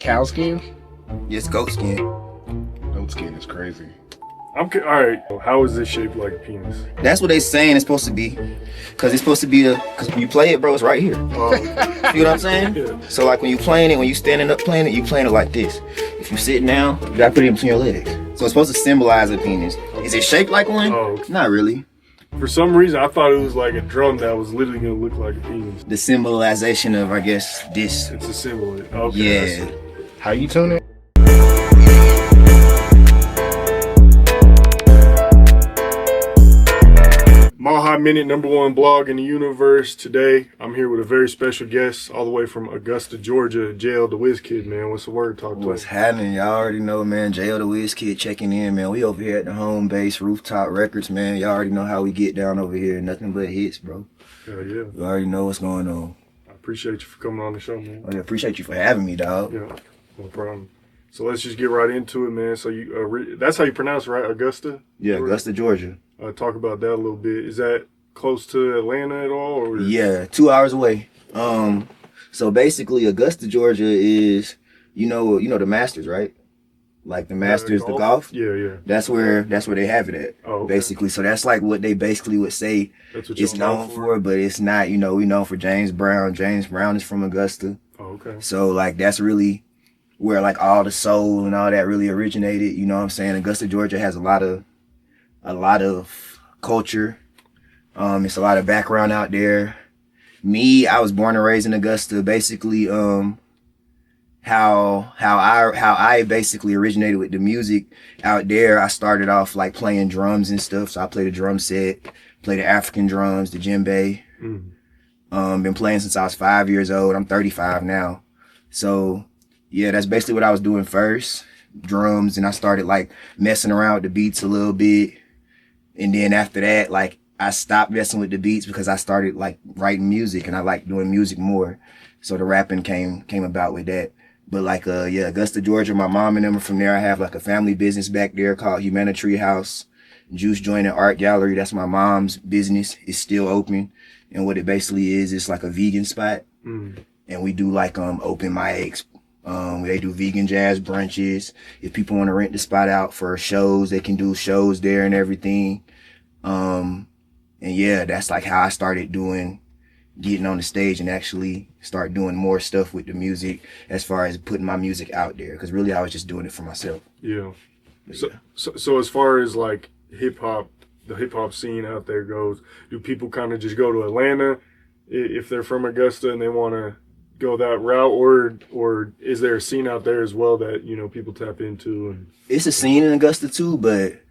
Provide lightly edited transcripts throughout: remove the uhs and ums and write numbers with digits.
Cow skin? It's goat skin. Goat skin is crazy. All right. How is this shaped like a penis? That's what they saying it's supposed to be. Cause it's supposed to be cause when you play it, bro, it's right here. Oh. You know what I'm saying? Yeah. So like when you playing it, when you standing up playing it, you playing it like this. If you sitting down, you gotta put it in between your legs. So it's supposed to symbolize a penis. Is it shaped like one? Oh, okay. Not really. For some reason, I thought it was like a drum that was literally gonna look like a penis. The symbolization of, I guess, this. It's a symbol. Okay. Yeah. How you tune it? Maha Minute, #1 blog in the universe. Today, I'm here with a very special guest, all the way from Augusta, Georgia, JLDaWizKid, man. What's the word? Talk to What's us. happening? Y'all already know, man. JLDaWizKid checking in, man. We over here at the home base, Rooftop Records, man. Y'all already know how we get down over here. Nothing but hits, bro. Hell yeah. You already know what's going on. I appreciate you for coming on the show, man. I appreciate you for having me, dog. Yeah, no problem. So let's just get right into it, man. So you, that's how you pronounce it, right? Augusta? Yeah, Georgia? Augusta, Georgia. Talk about that a little bit. Is that close to Atlanta at all? Or? Yeah, 2 hours away. So basically, Augusta, Georgia is, you know the Masters, right? Like the Masters, the golf. Yeah, yeah. That's where they have it at. Oh, okay. Basically. So that's like what they basically would say That's what it's you're known for, but it's not. You know, we know for James Brown. James Brown is from Augusta. Oh, okay. So like that's really where like all the soul and all that really originated. You know what I'm saying? Augusta, Georgia has a lot of culture. It's a lot of background out there. Me, I was born and raised in Augusta. Basically, how I basically originated with the music out there. I started off like playing drums and stuff. So I played a drum set, played the African drums, the djembe. Been playing since I was 5 years old. I'm 35 now. So yeah, that's basically what I was doing first, drums. And I started like messing around with the beats a little bit. And then after that, like I stopped messing with the beats because I started like writing music and I like doing music more. So the rapping came about with that. But like, yeah, Augusta, Georgia, my mom and them are from there. I have like a family business back there called Humanitarian House, Juice Joint and Art Gallery. That's my mom's business. It's still open. And what it basically is, it's like a vegan spot. And we do like, open mics. They do vegan jazz brunches. If people want to rent the spot out for shows, they can do shows there and everything. And yeah, that's like how I started getting on the stage and actually start doing more stuff with the music as far as putting my music out there. Cause really I was just doing it for myself. Yeah. So as far as like the hip hop scene out there goes, do people kind of just go to Atlanta if they're from Augusta and they want to go that route, or is there a scene out there as well that, you know, people tap into? And it's a scene in Augusta too, but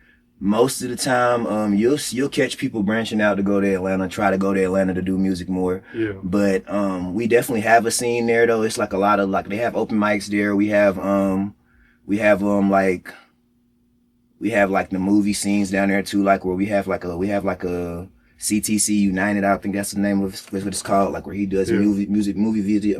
most of the time, you'll catch people branching out to go to Atlanta, try to go to Atlanta to do music more. Yeah. But we definitely have a scene there though. It's like a lot of like they have open mics there. We have like the movie scenes down there too, like where we have like a CTC United, I think that's the name of what it's called, like where he does movie video,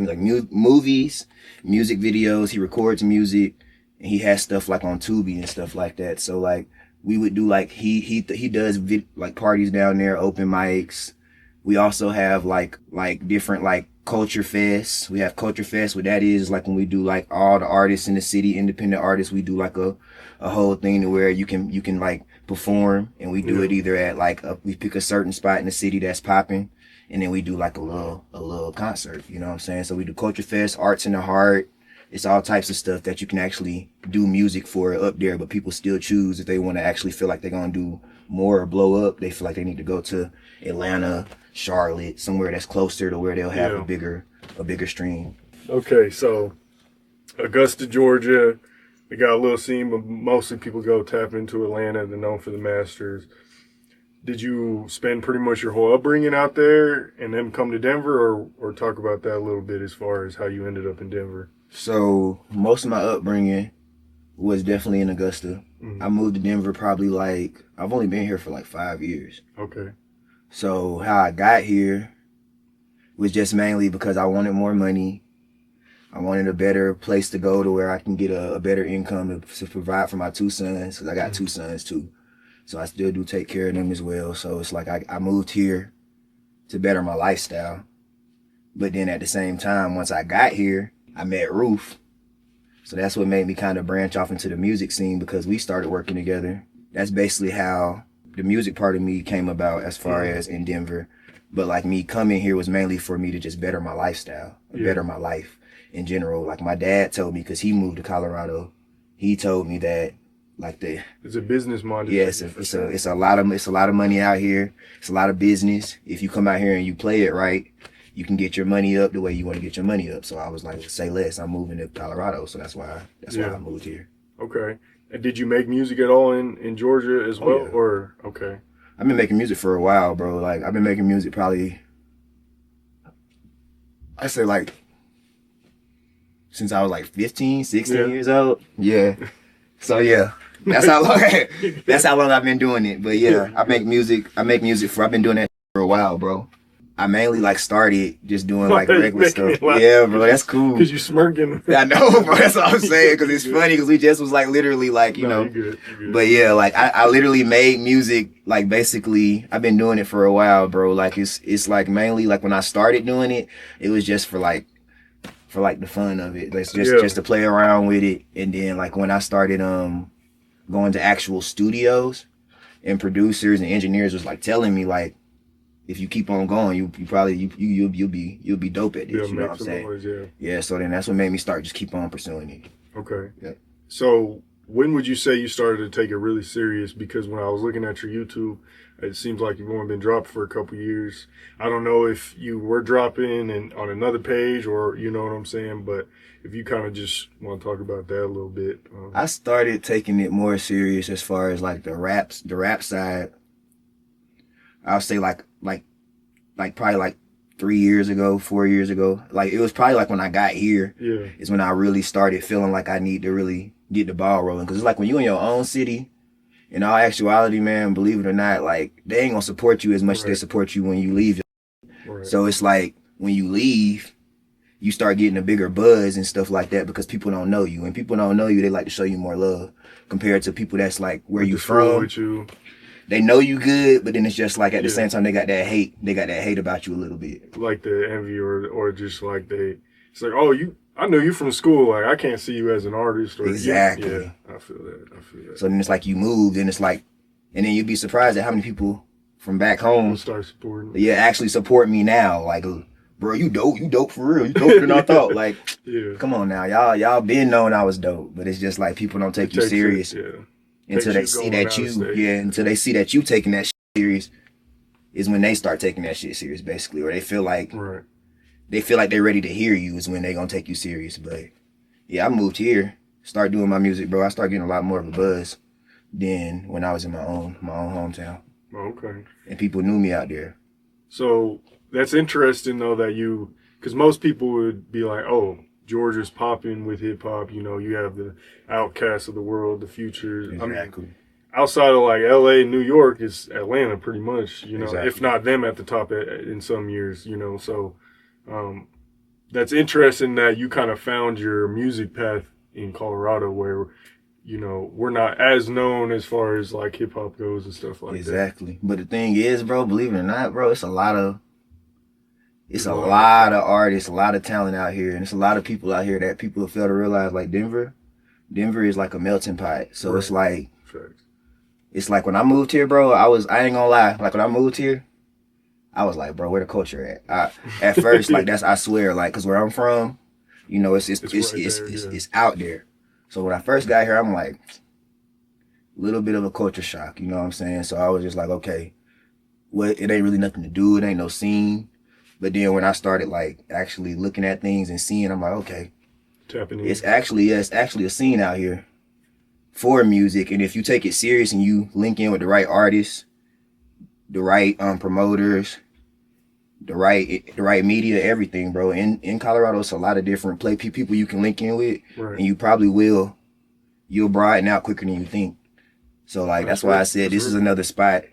movies, music videos. He records music and he has stuff like on Tubi and stuff like that. So like we would do like he does like parties down there, open mics. We also have like different like culture fests. We have culture fest. What that is like when we do like all the artists in the city, independent artists, we do like a whole thing to where you can like perform, and we do it either at like we pick a certain spot in the city that's popping, and then we do like a little concert, you know what I'm saying? So we do culture fest, arts in the heart. It's all types of stuff that you can actually do music for up there, but people still choose if they want to actually feel like they're going to do more or blow up. They feel like they need to go to Atlanta, Charlotte, somewhere that's closer to where they'll have a bigger stream. Okay, so Augusta, Georgia, they got a little scene, but mostly people go tap into Atlanta. They're known for the Masters. Did you spend pretty much your whole upbringing out there and then come to Denver, or talk about that a little bit as far as how you ended up in Denver? So most of my upbringing was definitely in Augusta. I moved to Denver probably like, I've only been here for like 5 years. Okay. So how I got here was just mainly because I wanted more money. I wanted a better place to go to where I can get a better income to provide for my two sons, because I got two sons too. So I still do take care of them as well. So it's like I moved here to better my lifestyle. But then at the same time, once I got here, I met Roof. So that's what made me kind of branch off into the music scene, because we started working together. That's basically how the music part of me came about as far as in Denver. But like me coming here was mainly for me to just better my lifestyle, better my life in general. Like my dad told me, because he moved to Colorado, he told me that like it's a business minded. Yeah, it's a lot of money out here. It's a lot of business. If you come out here and you play it right, you can get your money up the way you want to get your money up. So I was like, say less. I'm moving to Colorado, so that's why I moved here. Okay. And did you make music at all in Georgia as well? Or okay. I've been making music for a while, bro. Like I've been making music probably, I say like since I was like 15, 16 years old. Yeah. So yeah. That's how long I've been doing it. But yeah, I've been doing that for a while, bro. I mainly like started just doing like regular stuff. Yeah, bro, that's cool. Cause you smirking. I know, bro. That's what I'm saying. Cause it's funny. Cause we just was like literally like you know. You're good. But yeah, like I literally made music. Like basically, I've been doing it for a while, bro. Like it's like mainly like when I started doing it, it was just for like the fun of it. Like just to play around with it. And then like when I started going to actual studios, and producers and engineers was like telling me like, if you keep on going, you'll be dope at this. You know what I'm saying? Noise, yeah. So then that's what made me start just keep on pursuing it. Okay. Yeah. So when would you say you started to take it really serious? Because when I was looking at your YouTube, it seems like you've only been dropped for a couple years. I don't know if you were dropping and on another page or you know what I'm saying, but if you kind of just want to talk about that a little bit. I started taking it more serious as far as like the rap side. I'll say like probably like 3 years ago, 4 years ago. Like it was probably like when I got here is when I really started feeling like I need to really get the ball rolling. Cause it's like when you in your own city, in all actuality, man, believe it or not, like they ain't gonna support you as much as they support you when you leave. Right. So it's like when you leave, you start getting a bigger buzz and stuff like that because people don't know you. And people don't know you, they like to show you more love compared to people that's like where you from. With you. They know you good, but then it's just like at the same time they got that hate about you a little bit. Like the envy or just like it's like, oh, I know you from school, like I can't see you as an artist or exactly. Yeah, I feel that. So then it's like you moved and it's like, and then you'd be surprised at how many people from back home start supporting. Yeah, actually support me now. Like, bro, you dope for real. You doper than I thought. Like, come on now, y'all been knowing I was dope, but it's just like people don't take you serious. Until they see that until they see that you taking that shit serious is when they start taking that shit serious, basically. Or they feel like they're ready to hear you is when they gonna take you serious. But yeah, I moved here, start doing my music, bro. I started getting a lot more of a buzz than when I was in my own hometown. Okay. And people knew me out there. So that's interesting though because most people would be like, oh, Georgia's popping with hip hop. You know, you have the Outcasts of the world, the Futures. Exactly. I mean, outside of like LA, New York is Atlanta pretty much, you know, if not them at the top in some years, you know. So that's interesting that you kind of found your music path in Colorado where, you know, we're not as known as far as like hip hop goes and stuff like that. Exactly. But the thing is, bro, believe it or not, bro, it's a lot of artists, a lot of talent out here, and it's a lot of people out here that people fail to realize. Like Denver is like a melting pot. So it's like, when I moved here, bro, I ain't gonna lie. Like when I moved here, I was like, bro, where the culture at? At first, like I swear, like, cause where I'm from, you know, it's out there. So when I first got here, I'm like, a little bit of a culture shock, you know what I'm saying? So I was just like, okay, it ain't really nothing to do. It ain't no scene. But then when I started like actually looking at things and seeing, I'm like, okay, it's actually a scene out here for music. And if you take it serious and you link in with the right artists, the right promoters, the right media, everything, bro. In Colorado, it's a lot of different people you can link in with, and you probably you'll broaden out quicker than you think. So like that's why I said this is another spot.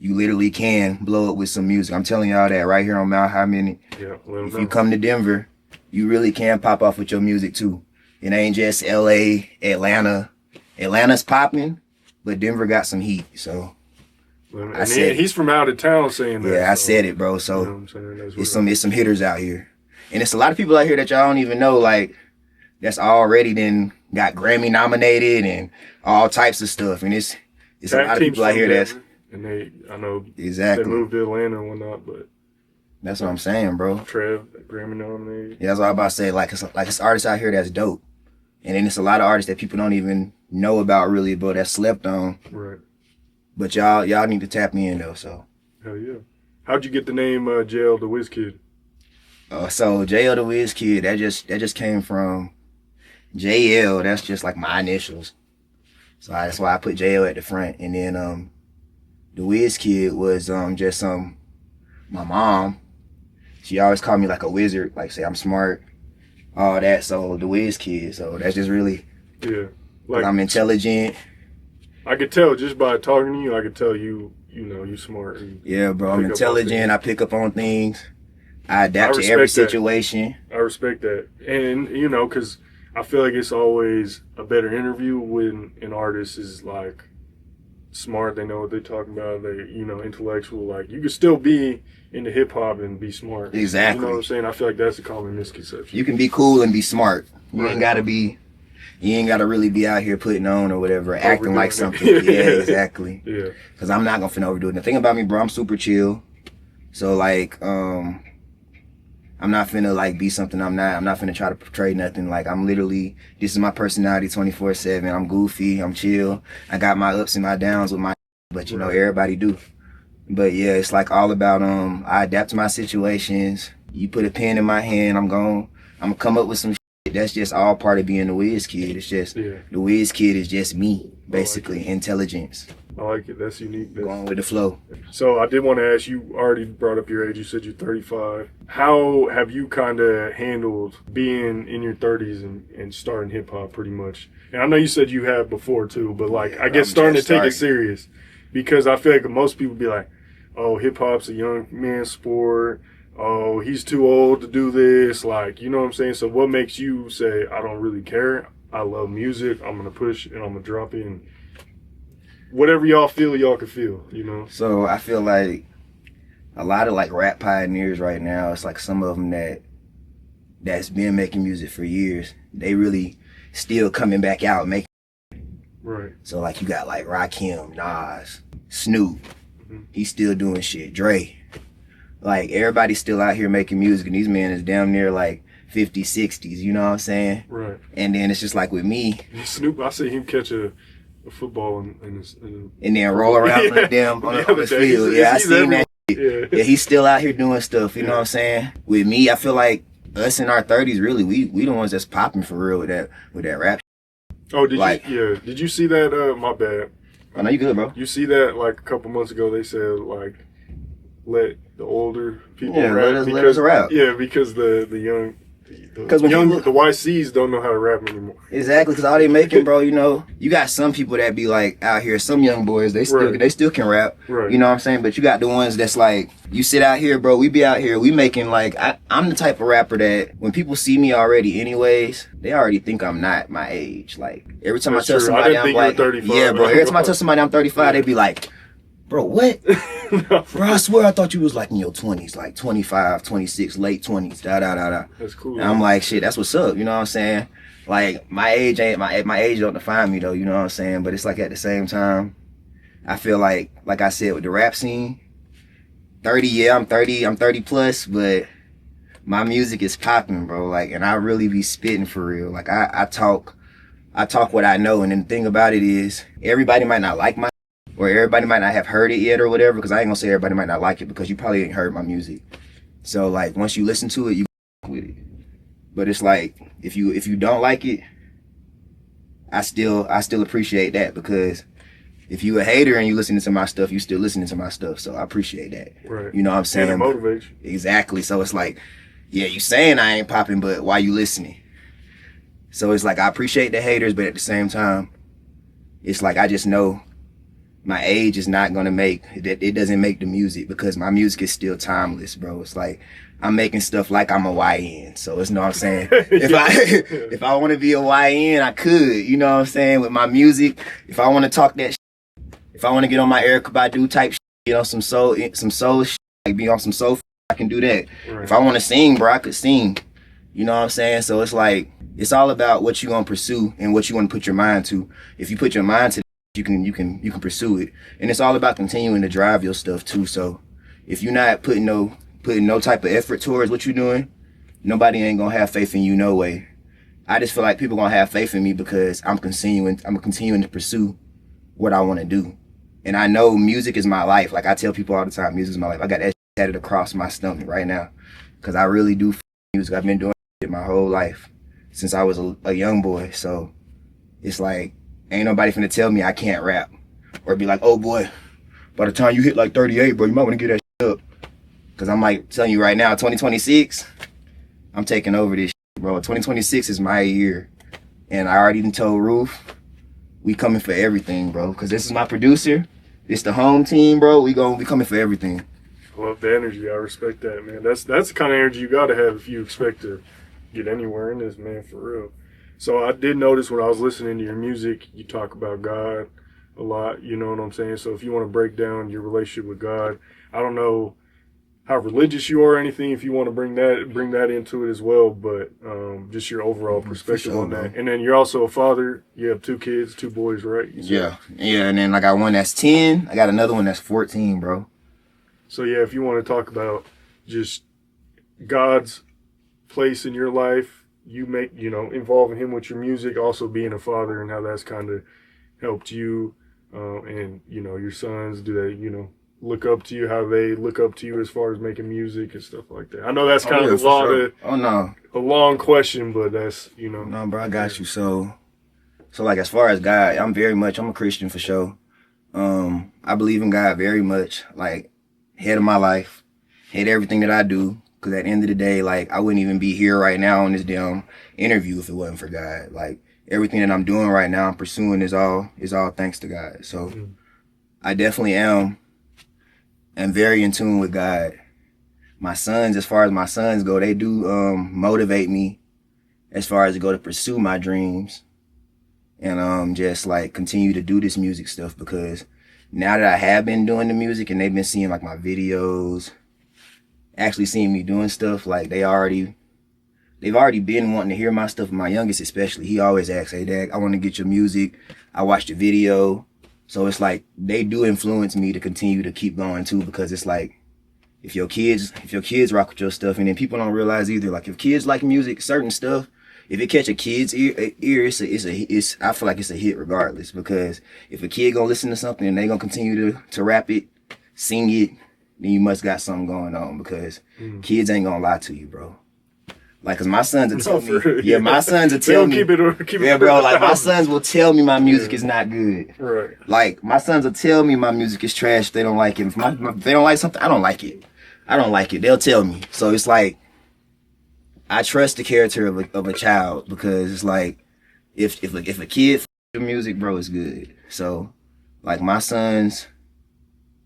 You literally can blow up with some music. I'm telling y'all that right here on Mount High Minute. Yeah, if you come to Denver, you really can pop off with your music too. It ain't just LA, Atlanta. Atlanta's popping, but Denver got some heat. So I said he's from out of town saying that. Yeah, I said it, bro. So it's some hitters out here. And it's a lot of people out here that y'all don't even know. Like that's already then got Grammy nominated and all types of stuff. And it's a lot of people out here that's, and I know exactly, they moved to Atlanta and whatnot, but that's what I'm saying, bro. Trev, Grammy nominated. Yeah, that's what I'm about to say. Like it's artists out here that's dope. And then it's a lot of artists that people don't even know about really, but that's slept on. Right. But y'all need to tap me in though, so. Hell yeah. How'd you get the name JLDaWizKid? So JLDaWizKid, that just came from JL, that's just like my initials. So that's why I put JL at the front. And then the WizKid was just my mom. She always called me like a wizard, like say I'm smart, all that. So the WizKid. So that's just really, yeah, like I'm intelligent. I could tell just by talking to you. I could tell you smart. Yeah, bro. I'm intelligent. I pick up on things. I adapt to every situation. I respect that, and because I feel like it's always a better interview when an artist is like smart. They know what they're talking about. They intellectual. Like you could still be into hip hop and be smart. Exactly. You know what I'm saying? I feel like that's a common misconception. You can be cool and be smart. You ain't gotta be. You ain't gotta really be out here putting on or whatever, acting like something. Yeah, exactly. Yeah. Cause I'm not gonna finna overdo it. The thing about me, bro, I'm super chill. So like, I'm not finna like be something I'm not. I'm not finna try to portray nothing. Like I'm literally, this is my personality 24/7. I'm goofy, I'm chill. I got my ups and my downs with my, but everybody do. But yeah, it's like all about, I adapt to my situations. You put a pen in my hand, I'm gonna come up with some shit. That's just all part of being the WizKid. It's just, the WizKid is just me, basically, intelligence. I like it. That's unique. Going with the flow. So I did want to ask you, already brought up your age. You said you're 35. How have you kind of handled being in your 30s and starting hip hop pretty much? And I know you said you have before too, but like, I guess starting to take it serious, because I feel like most people be like, oh, hip hop's a young man's sport. Oh, he's too old to do this. Like, you know what I'm saying? So what makes you say, I don't really care. I love music. I'm going to push and I'm going to drop it. And whatever y'all feel, y'all can feel, So I feel like a lot of like rap pioneers right now, it's like some of them that's been making music for years. They really still coming back out making. Right. So like you got like Rakim, Nas, Snoop. He's still doing shit. Dre. Like everybody's still out here making music, and these men is damn near like 50s, 60s, you know what I'm saying? Right. And then it's just like with me. Snoop, I see him catch a football and then roll around on the field. Yeah, I seen that. Yeah, he's still out here doing stuff, you know what I'm saying? With me, I feel like us in our 30s, really, we the ones that's popping for real with that rap. Oh, did you see that? My bad. I know you good, bro. You see that like a couple months ago? They said like, let the older people rap. Let us rap. Yeah, because the young, the YCs don't know how to rap anymore. Exactly, because all they making, bro, you got some people that be like out here, some young boys, they still can rap. Right. You know what I'm saying? But you got the ones that's like, you sit out here, bro, we be out here, we making like, I'm the type of rapper that when people see me already anyways, they already think I'm not my age. Like every time I tell somebody I'm like, yeah, bro, every time I tell somebody I'm 35, they be like, bro, what? Bro, I swear I thought you was like in your 20s, like 25, 26, late 20s, da. That's cool. And I'm like, shit, that's what's up, you know what I'm saying? Like, my age don't define me though, you know what I'm saying? But it's like at the same time, I feel like I said with the rap scene, 30, yeah, I'm 30 plus, but my music is popping, bro. Like, and I really be spitting for real. Like, I talk what I know. And then the thing about it is, everybody might not like my, or everybody might not have heard it yet or whatever, because I ain't gonna say everybody might not like it, because you probably ain't heard my music. So like, once you listen to it, you with it. But it's like, if you don't like it, I still appreciate that, because if you a hater and you listening to my stuff, you still listening to my stuff. So I appreciate that. Right. You know what I'm saying? And it motivates you. Exactly. So it's like, yeah, you saying I ain't popping, but why you listening? So it's like, I appreciate the haters, but at the same time, it's like, I just know my age is not gonna make that. It doesn't make the music, because my music is still timeless, bro. It's like, I'm making stuff like I'm a YN. So it's, you know what I'm saying? If I want to be a YN, I could, you know what I'm saying? With my music, if I want to talk that shit, if I want to get on my Erykah Badu type shit, some soul shit, like be on some soul, I can do that. Right. If I want to sing, bro, I could sing. You know what I'm saying? So it's like, It's all about what you gonna pursue and what you want to put your mind to. If you put your mind to it, you can pursue it. And it's all about continuing to drive your stuff too. So if you're not putting no type of effort towards what you're doing, nobody ain't gonna have faith in you no way. I just feel like people gonna have faith in me because I'm continuing to pursue what I want to do. And I know music is my life. Like I tell people all the time, music is my life. I got that tatted across my stomach right now because I really do music. I've been doing it my whole life since I was a young boy. So it's like, ain't nobody finna tell me I can't rap or be like, oh boy, by the time you hit like 38, bro, you might want to get that shit up. Because I'm like telling you right now, 2026, I'm taking over this shit, bro. 2026 is my year. And I already done told Roof, we coming for everything, bro. Because this is my producer. It's the home team, bro. We coming for everything. I love the energy. I respect that, man. That's the kind of energy you got to have if you expect to get anywhere in this, man, for real. So I did notice when I was listening to your music, you talk about God a lot, you know what I'm saying? So if you want to break down your relationship with God, I don't know how religious you are or anything, if you want to bring that into it as well, but just your overall perspective on that. And then you're also a father. You have 2 kids, 2 boys, right? Yeah, and then I got one that's 10. I got another one that's 14, bro. So yeah, if you want to talk about just God's place in your life, involving him with your music, also being a father and how that's kind of helped you, and, your sons, do they, look up to you, how they look up to you as far as making music and stuff like that? I know that's kind of a long question, but that's, No, bro, I got you. So like as far as God, I'm a Christian for sure. I believe in God very much, like head of my life, head of everything that I do. Because at the end of the day, like, I wouldn't even be here right now on this damn interview if it wasn't for God. Like, everything that I'm doing right now, I'm pursuing is all thanks to God. So I definitely am very in tune with God. My sons, as far as my sons go, they do motivate me as far as to go to pursue my dreams and just like continue to do this music stuff, because now that I have been doing the music and they've been seeing like my videos, actually seeing me doing stuff, like they've already been wanting to hear my stuff. My youngest especially, he always asks, hey Dad, I want to get your music. I watched the video. So it's like they do influence me to continue to keep going too, because it's like if your kids rock with your stuff, and then people don't realize either, like if kids like music, certain stuff, if it catch a kid's ear, I feel like it's a hit regardless, because if a kid gonna listen to something and they gonna continue to rap it, sing it, then you must got something going on, because kids ain't gonna lie to you, bro. Like, cause my sons will tell me, my sons will tell me, bro, like my sons will tell me my music is not good. Right. Like my sons will tell me my music is trash if they don't like it. If they don't like something, I don't like it. They'll tell me. So it's like, I trust the character of a child, because it's like, if a kid your music, bro, it's good. So like my sons,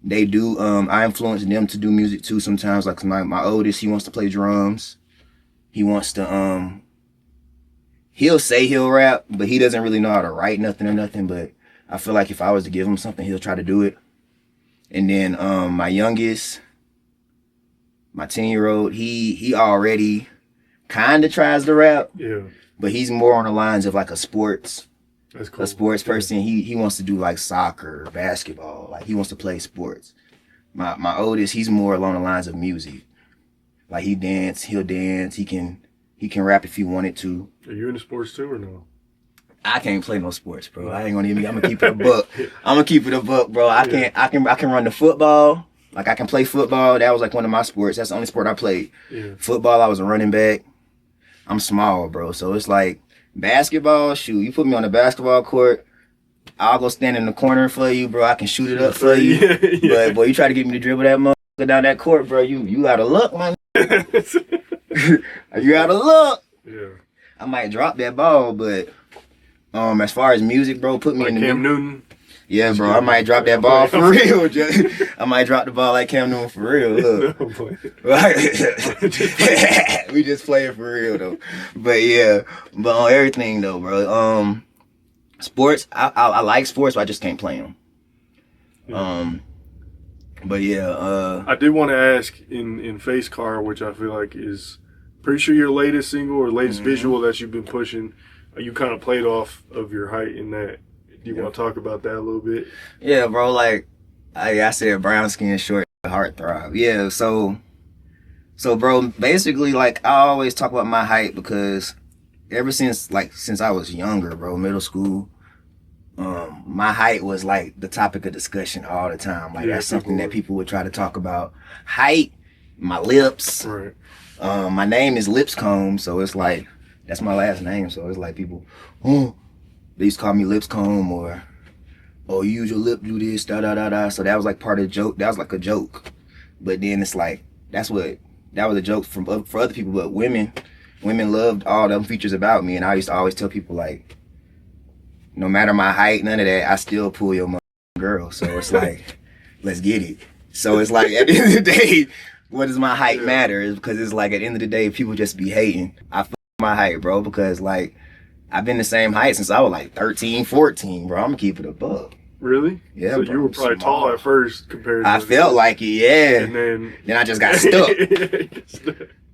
they do, I influence them to do music too sometimes. Like my oldest, he wants to play drums. He wants to, he'll say he'll rap, but he doesn't really know how to write nothing. But I feel like if I was to give him something, he'll try to do it. And then my youngest, my 10-year-old, he already kind of tries to rap. Yeah. But he's more on the lines of like a sports person. Yeah. He wants to do like soccer, basketball. Like he wants to play sports. My oldest, he's more along the lines of music. Like he'll dance, he can rap if he wanted to. Are you into sports too or no? I can't play no sports, bro. I'm gonna keep it a buck. I'm gonna keep it a buck, bro. I can run the football. Like I can play football. That was like one of my sports. That's the only sport I played. Yeah. Football, I was a running back. I'm small, bro. So it's like basketball, shoot, you put me on the basketball court, I'll go stand in the corner for you, bro. I can shoot it up for you. Yeah. But boy, you try to get me to dribble that motherfucker down that court, bro. You out of luck, man. You out of luck. Yeah. I might drop that ball, but as far as music, bro, put me like in the Cam Newton. Yeah, bro, I might drop that ball for real. I might drop the ball like Cam Newton for real. Look. We just playing for real though. But yeah, but on everything though, bro. Sports, I like sports, but I just can't play them. Yeah. But yeah, I did want to ask in Face Car, which I feel like is pretty sure your latest single or latest visual that you've been pushing, you kind of played off of your height in that. Do you want to talk about that a little bit? Yeah, bro. Like I said, brown skin, short, heartthrob. Yeah. So, bro, basically, like I always talk about my height because ever since I was younger, bro, middle school, my height was like the topic of discussion all the time. Like that's something that people would try to talk about. Height, my lips. Right. My name is Lipscomb, so it's like that's my last name. So it's like people, they used to call me Lipscomb or, oh, you use your lip, do this, da da da da. So that was like part of the joke. That was like a joke. But then it's like that was a joke for other people. But women loved all them features about me, and I used to always tell people like, no matter my height, none of that, I still pull your girl. So it's like, let's get it. So it's like at the end of the day, what does my height matter? Is because it's like at the end of the day, people just be hating. I fuck my height, bro, because like I've been the same height since I was like 13, 14, bro. I'm gonna keep it above. Really? Yeah. So bro, you were probably tall at first compared to I felt like it, yeah. And then I just got stuck.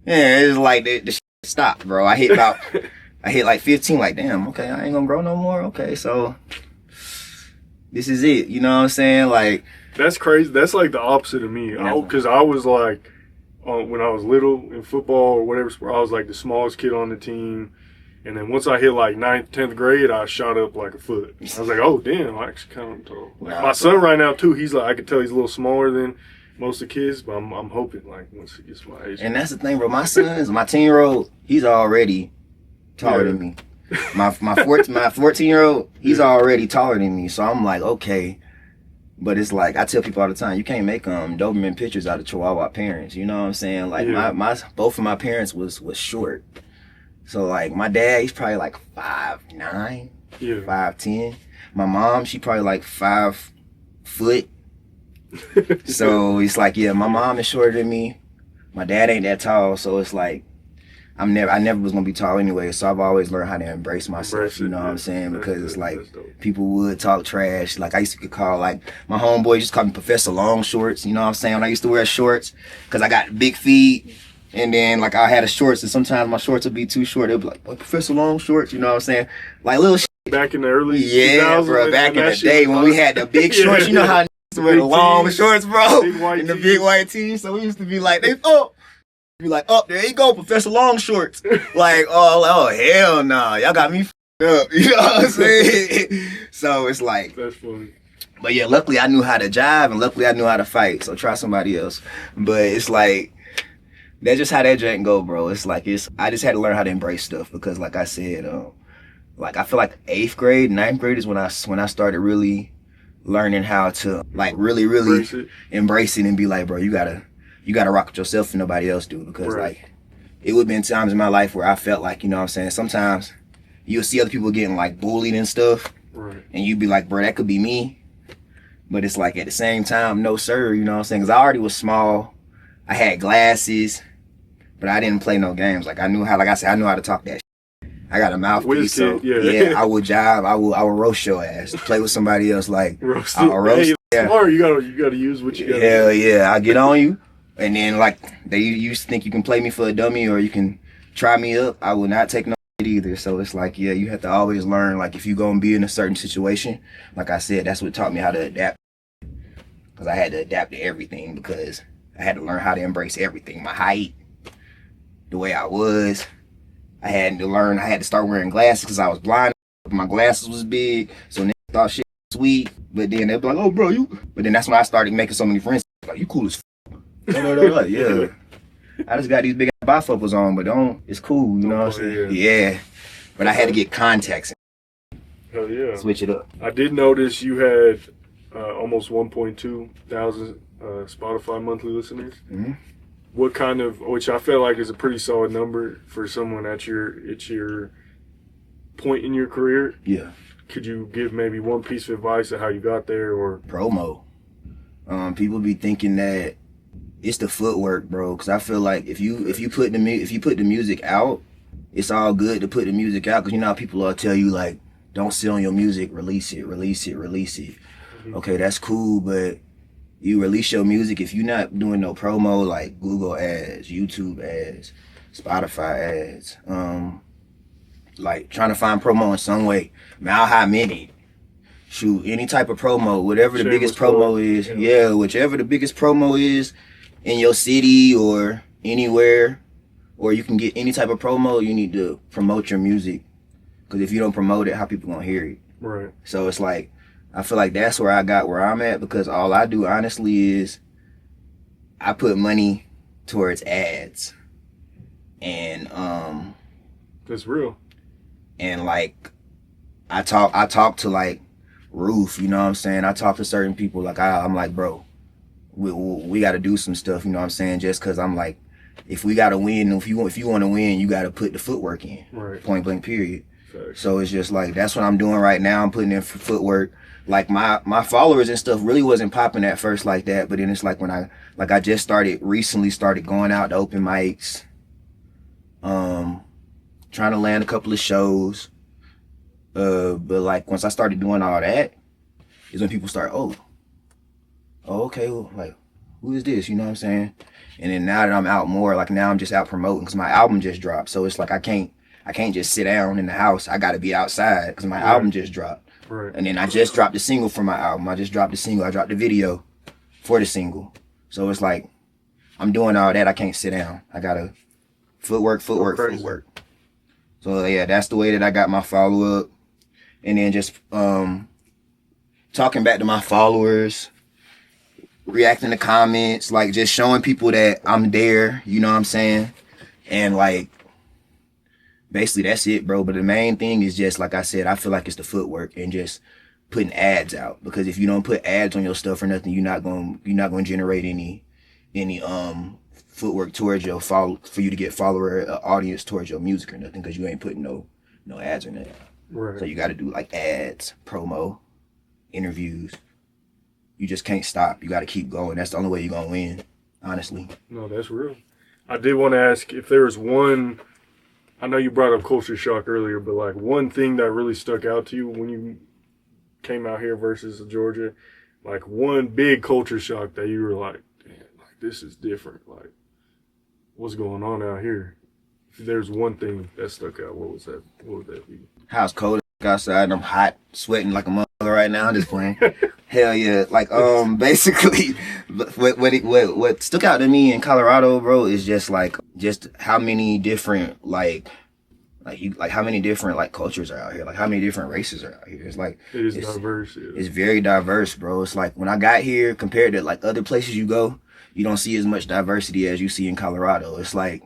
Yeah, it was like the shit stopped, bro. I hit like 15, like damn, okay, I ain't gonna grow no more. Okay, so this is it. You know what I'm saying? Like that's crazy. That's like the opposite of me. Because I was like, when I was little in football or whatever sport, I was like the smallest kid on the team. And then once I hit like 9th, 10th grade, I shot up like a foot. I was like, oh, damn, I actually kind of tall. Like, my son right now, too, he's like, I can tell he's a little smaller than most of the kids, but I'm hoping like once he gets my age. And that's the thing, bro. My son's, my 10-year-old, he's already taller than me. My 14-year-old, he's already taller than me. So I'm like, okay. But it's like, I tell people all the time, you can't make Doberman pictures out of Chihuahua parents. You know what I'm saying? Like both of my parents was short. So like my dad, he's probably like 5'9", 5'10". My mom, she probably like 5 foot. So it's like, yeah, my mom is shorter than me. My dad ain't that tall, so it's like I never was gonna be tall anyway. So I've always learned how to embrace myself. You know what I'm saying? Because it's like people would talk trash. Like I used to get called, like my homeboy just called me Professor Long Shorts. You know what I'm saying? When I used to wear shorts because I got big feet. And then, like, I had a shorts, and sometimes my shorts would be too short. They'd be like, Professor Long Shorts, you know what I'm saying? Like, little shit. Back in the early 2000s, bro, back in the day when we had the big shorts. You know how to wear the long shorts, bro? And the big white tees. So we used to be like, there you go, Professor Long Shorts. Like, oh hell no. Y'all got me up. You know what I'm saying? So it's like. That's funny. But yeah, luckily I knew how to jive, and luckily I knew how to fight. So try somebody else. But it's like. That's just how that jank go, bro. It's like I just had to learn how to embrace stuff because, like I said, like I feel like 8th grade, 9th grade is when I started really learning how to like really embrace it and be like, bro, you gotta rock with yourself and nobody else do because like it would have been times in my life where I felt like, you know what I'm saying, sometimes you'll see other people getting like bullied and stuff, and you'd be like, bro, that could be me, but it's like at the same time, no sir, you know what I'm saying? Because I already was small, I had glasses. But I didn't play no games. Like I knew how, like I said, I knew how to talk that shit. I got a mouthpiece, so yeah, I would jive. I would roast your ass. Play with somebody else, like I'll roast. Hey, smart. You gotta use what you got. Hell yeah, I get on you, and then like they used to think you can play me for a dummy or you can try me up. I will not take no shit either. So it's like, yeah, you have to always learn. Like if you gonna be in a certain situation, like I said, that's what taught me how to adapt. Because I had to adapt to everything because I had to learn how to embrace everything. My height. The way I was, I had to start wearing glasses because I was blind. My glasses was big, so niggas thought shit was sweet. But then they'd be like, oh, bro, you. But then that's when I started making so many friends. Like, you cool as f. Yeah. I just got these big bifocals on, but it's cool, you know what I'm saying? Yeah. But I had to get contacts. Hell yeah. Switch it up. I did notice you had almost 1.2 thousand Spotify monthly listeners. Mm-hmm. What kind of, which I feel like is a pretty solid number for someone at your point in your career. Yeah. Could you give maybe one piece of advice on how you got there or? Promo. People be thinking that it's the footwork, bro. Cause I feel like if you put the music out, it's all good to put the music out. Cause you know how people will tell you like, don't sit on your music, release it. Mm-hmm. Okay, that's cool, but you release your music, if you're not doing no promo like Google ads, YouTube ads, Spotify ads. Like trying to find promo in some way. Man, how many? Shoot, any type of promo, whatever the biggest promo is. Yeah, whichever the biggest promo is in your city or anywhere, or you can get any type of promo, you need to promote your music. Because if you don't promote it, how people gonna hear it? Right. So it's like, I feel like that's where I got where I'm at, because all I do honestly is I put money towards ads. And that's real. And like I talk to like Roof, you know what I'm saying? I talk to certain people, like I'm like, bro, we got to do some stuff, you know what I'm saying? Just because I'm like, if we got to win, if you want to win, you got to put the footwork in. Right. Point blank, period. Facts. So it's just like, that's what I'm doing right now. I'm putting in footwork. Like my followers and stuff really wasn't popping at first like that, but then it's like when I just recently started going out to open mics, trying to land a couple of shows. But like once I started doing all that, is when people start, oh okay, well, like who is this? You know what I'm saying? And then now that I'm out more, like now I'm just out promoting because my album just dropped. So it's like I can't just sit down in the house. I got to be outside because my album just dropped. Right. And then I just dropped the single for my album. I just dropped the single. I dropped the video for the single. So it's like I'm doing all that. I can't sit down. I gotta footwork. So yeah, that's the way that I got my follow up. And then just talking back to my followers, reacting to comments, like just showing people that I'm there, you know what I'm saying? And like basically that's it, bro. But the main thing is just, like I said, I feel like it's the footwork and just putting ads out. Because if you don't put ads on your stuff or nothing, you're not gonna generate any footwork towards your for you to get follower audience towards your music or nothing, because you ain't putting no ads or nothing. Right. So you got to do like ads, promo, interviews. You just can't stop. You got to keep going. That's the only way you're gonna win, honestly. No, that's real. I did want to ask if there was one. I know you brought up culture shock earlier, but like one thing that really stuck out to you when you came out here versus Georgia, like one big culture shock that you were like, damn, like this is different. Like, what's going on out here? If there's one thing that stuck out, what would that be? How it's cold outside and I'm hot, sweating like a mother right now. I'm just playing. Hell yeah. Like, basically, what stuck out to me in Colorado, bro, is just how many different, how many different, cultures are out here. Like, how many different races are out here. It's like... It is diverse, yeah. It's very diverse, bro. It's like, when I got here, compared to, other places you go, you don't see as much diversity as you see in Colorado. It's like,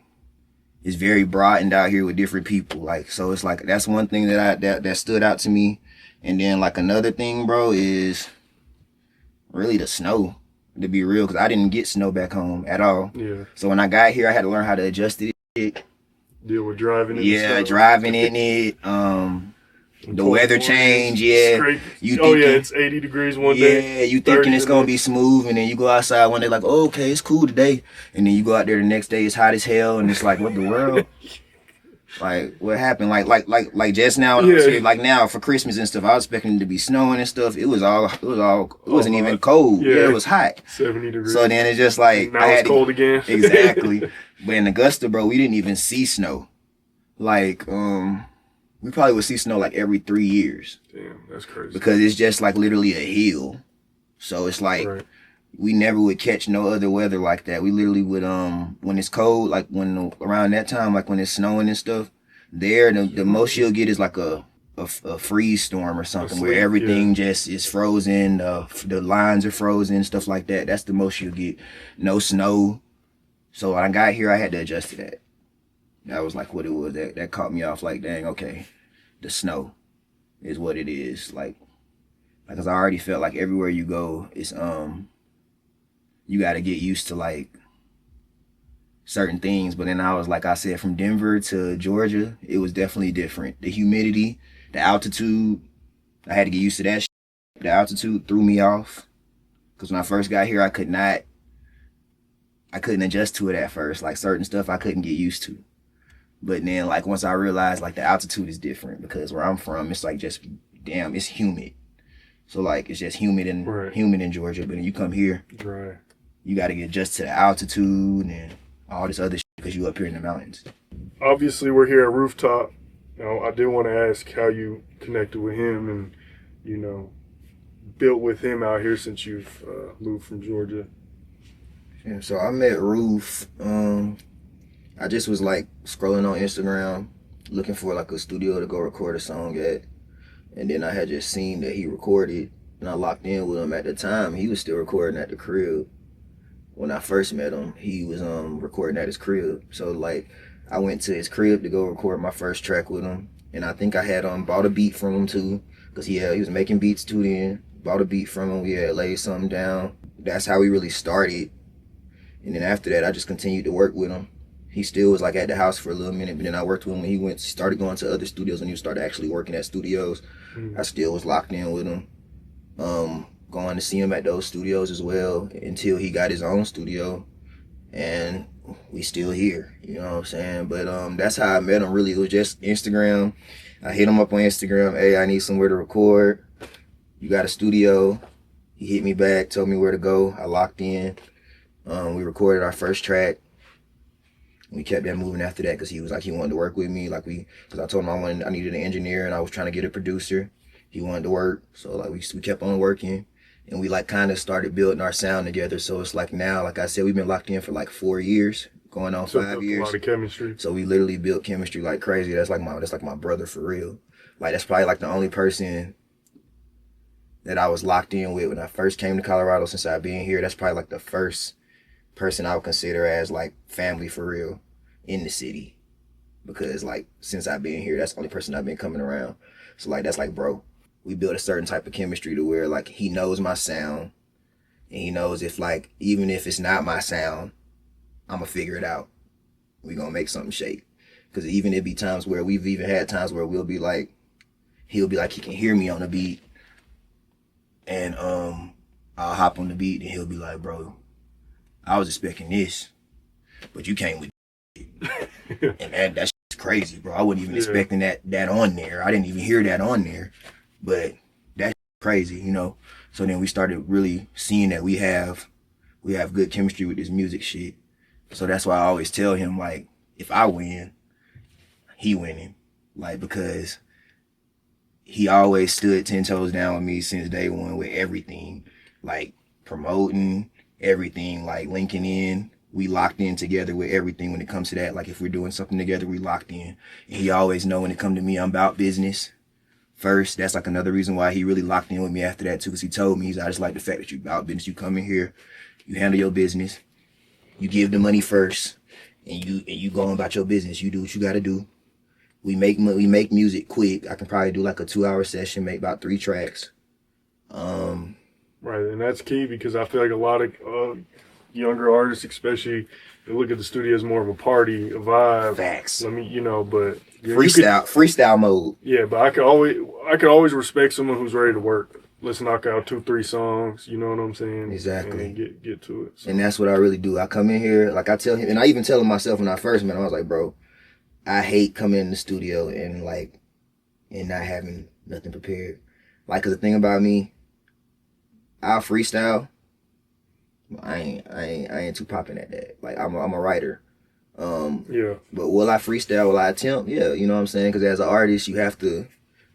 it's very broadened out here with different people. Like, so it's like, that's one thing that stood out to me. And then, another thing, bro, is really the snow, to be real, because I didn't get snow back home at all. Yeah. So when I got here, I had to learn how to adjust it. Deal with driving in it. Yeah, driving in it. The weather change, yeah. It's 80 degrees one day. Yeah, you thinking it's gonna be smooth, and then you go outside one day like, oh, okay, it's cool today, and then you go out there the next day, it's hot as hell, and it's like, what the world? Like, what happened? Like just now, like now for Christmas and stuff, I was expecting it to be snowing and stuff. It wasn't even cold. Yeah, it was hot. 70 degrees. So then it's just like, now it's cold again. Exactly. But in Augusta, bro, we didn't even see snow. Like, we probably would see snow every 3 years. Damn, that's crazy. Because it's just literally a hill. So it's like, we never would catch no other weather like that. We literally would, when it's cold, around that time, when it's snowing and stuff, the most you'll get is a freeze storm or something where everything just is frozen. The lines are frozen, stuff like that. That's the most you'll get. No snow. So when I got here, I had to adjust to that. That was what it was. That caught me off dang, okay. The snow is what it is. Cause I already felt like everywhere you go, it's, you got to get used to certain things. But then I was, like I said, from Denver to Georgia, it was definitely different. The humidity, the altitude, I had to get used to that shit. The altitude threw me off. Cause when I first got here, I couldn't adjust to it at first. Certain stuff I couldn't get used to. But then, once I realized, the altitude is different, because where I'm from, it's it's humid. So, it's just humid in Georgia. But then you come here, dry. You got to get adjusted to the altitude and all this other shit because you up here in the mountains. Obviously, we're here at Rooftop. I did want to ask how you connected with him and, built with him out here since you've moved from Georgia. Yeah, so I met Roof. I just was like scrolling on Instagram, looking for like a studio to go record a song at. And then I had just seen that he recorded, and I locked in with him at the time. He was still recording at the crib. When I first met him, he was recording at his crib. So like I went to his crib to go record my first track with him. And I think I had bought a beat from him too, because he was making beats too then. Bought a beat from him, we had laid something down. That's how we really started. And then after that, I just continued to work with him. He still was like at the house for a little minute, but then I worked with him when he started going to other studios, and he started actually working at studios. I still was locked in with him. Going to see him at those studios as well until he got his own studio, and we still here, you know what I'm saying? But that's how I met him really. It was just Instagram. I hit him up on Instagram, hey, I need somewhere to record. You got a studio? He hit me back, told me where to go. I locked in. We recorded our first track. We kept that moving after that because he was like, he wanted to work with me. Because I told him I needed an engineer and I was trying to get a producer. He wanted to work. So like we kept on working, and we like kind of started building our sound together. So it's like now, like I said, we've been locked in for like 4 years, going on 5 years. A lot of chemistry. So we literally built chemistry like crazy. That's like my brother for real. Like that's probably like the only person that I was locked in with when I first came to Colorado since I've been here. That's probably like the first person I would consider as like family for real in the city, because like since I've been here, that's the only person I've been coming around. So like that's like bro. We built a certain type of chemistry to where like he knows my sound, and he knows if like even if it's not my sound, I'm gonna figure it out. We gonna make something shake. Because even it be times where we've even had times where he'll be like he can hear me on the beat, and I'll hop on the beat and he'll be like, bro, I was expecting this, but you came with it. And that's crazy, bro. I wasn't even expecting that on there. I didn't even hear that on there, but that's crazy, you know? So then we started really seeing that we have good chemistry with this music shit. So that's why I always tell him, like, if I win, he winning. Like, because he always stood 10 toes down with me since day one with everything. Like, promoting, everything, like linking in. We locked in together with everything when it comes to that. Like, if we're doing something together, we locked in. And he always know when it come to me, I'm about business first. That's like another reason why he really locked in with me after that too, because he told me, I just like the fact that you about business. You come in here, you handle your business, you give the money first, and you go on about your business. You do what you got to do. We make music quick. I can probably do like a 2-hour session, make about 3 tracks. Right, and that's key because I feel like a lot of younger artists, especially, they look at the studio as more of a party, a vibe. Facts. But freestyle mode. Yeah, but I could always respect someone who's ready to work. Let's knock out 2-3 songs. You know what I'm saying? Exactly. And get to it. So. And that's what I really do. I come in here, like I tell him, and I even tell him myself when I first met him, I was like, bro, I hate coming in the studio and not having nothing prepared. Like, cause the thing about me, I'll freestyle. I ain't too popping at that. Like, I'm a writer. Yeah. But will I freestyle? Will I attempt? Yeah, you know what I'm saying? Because as an artist, you have to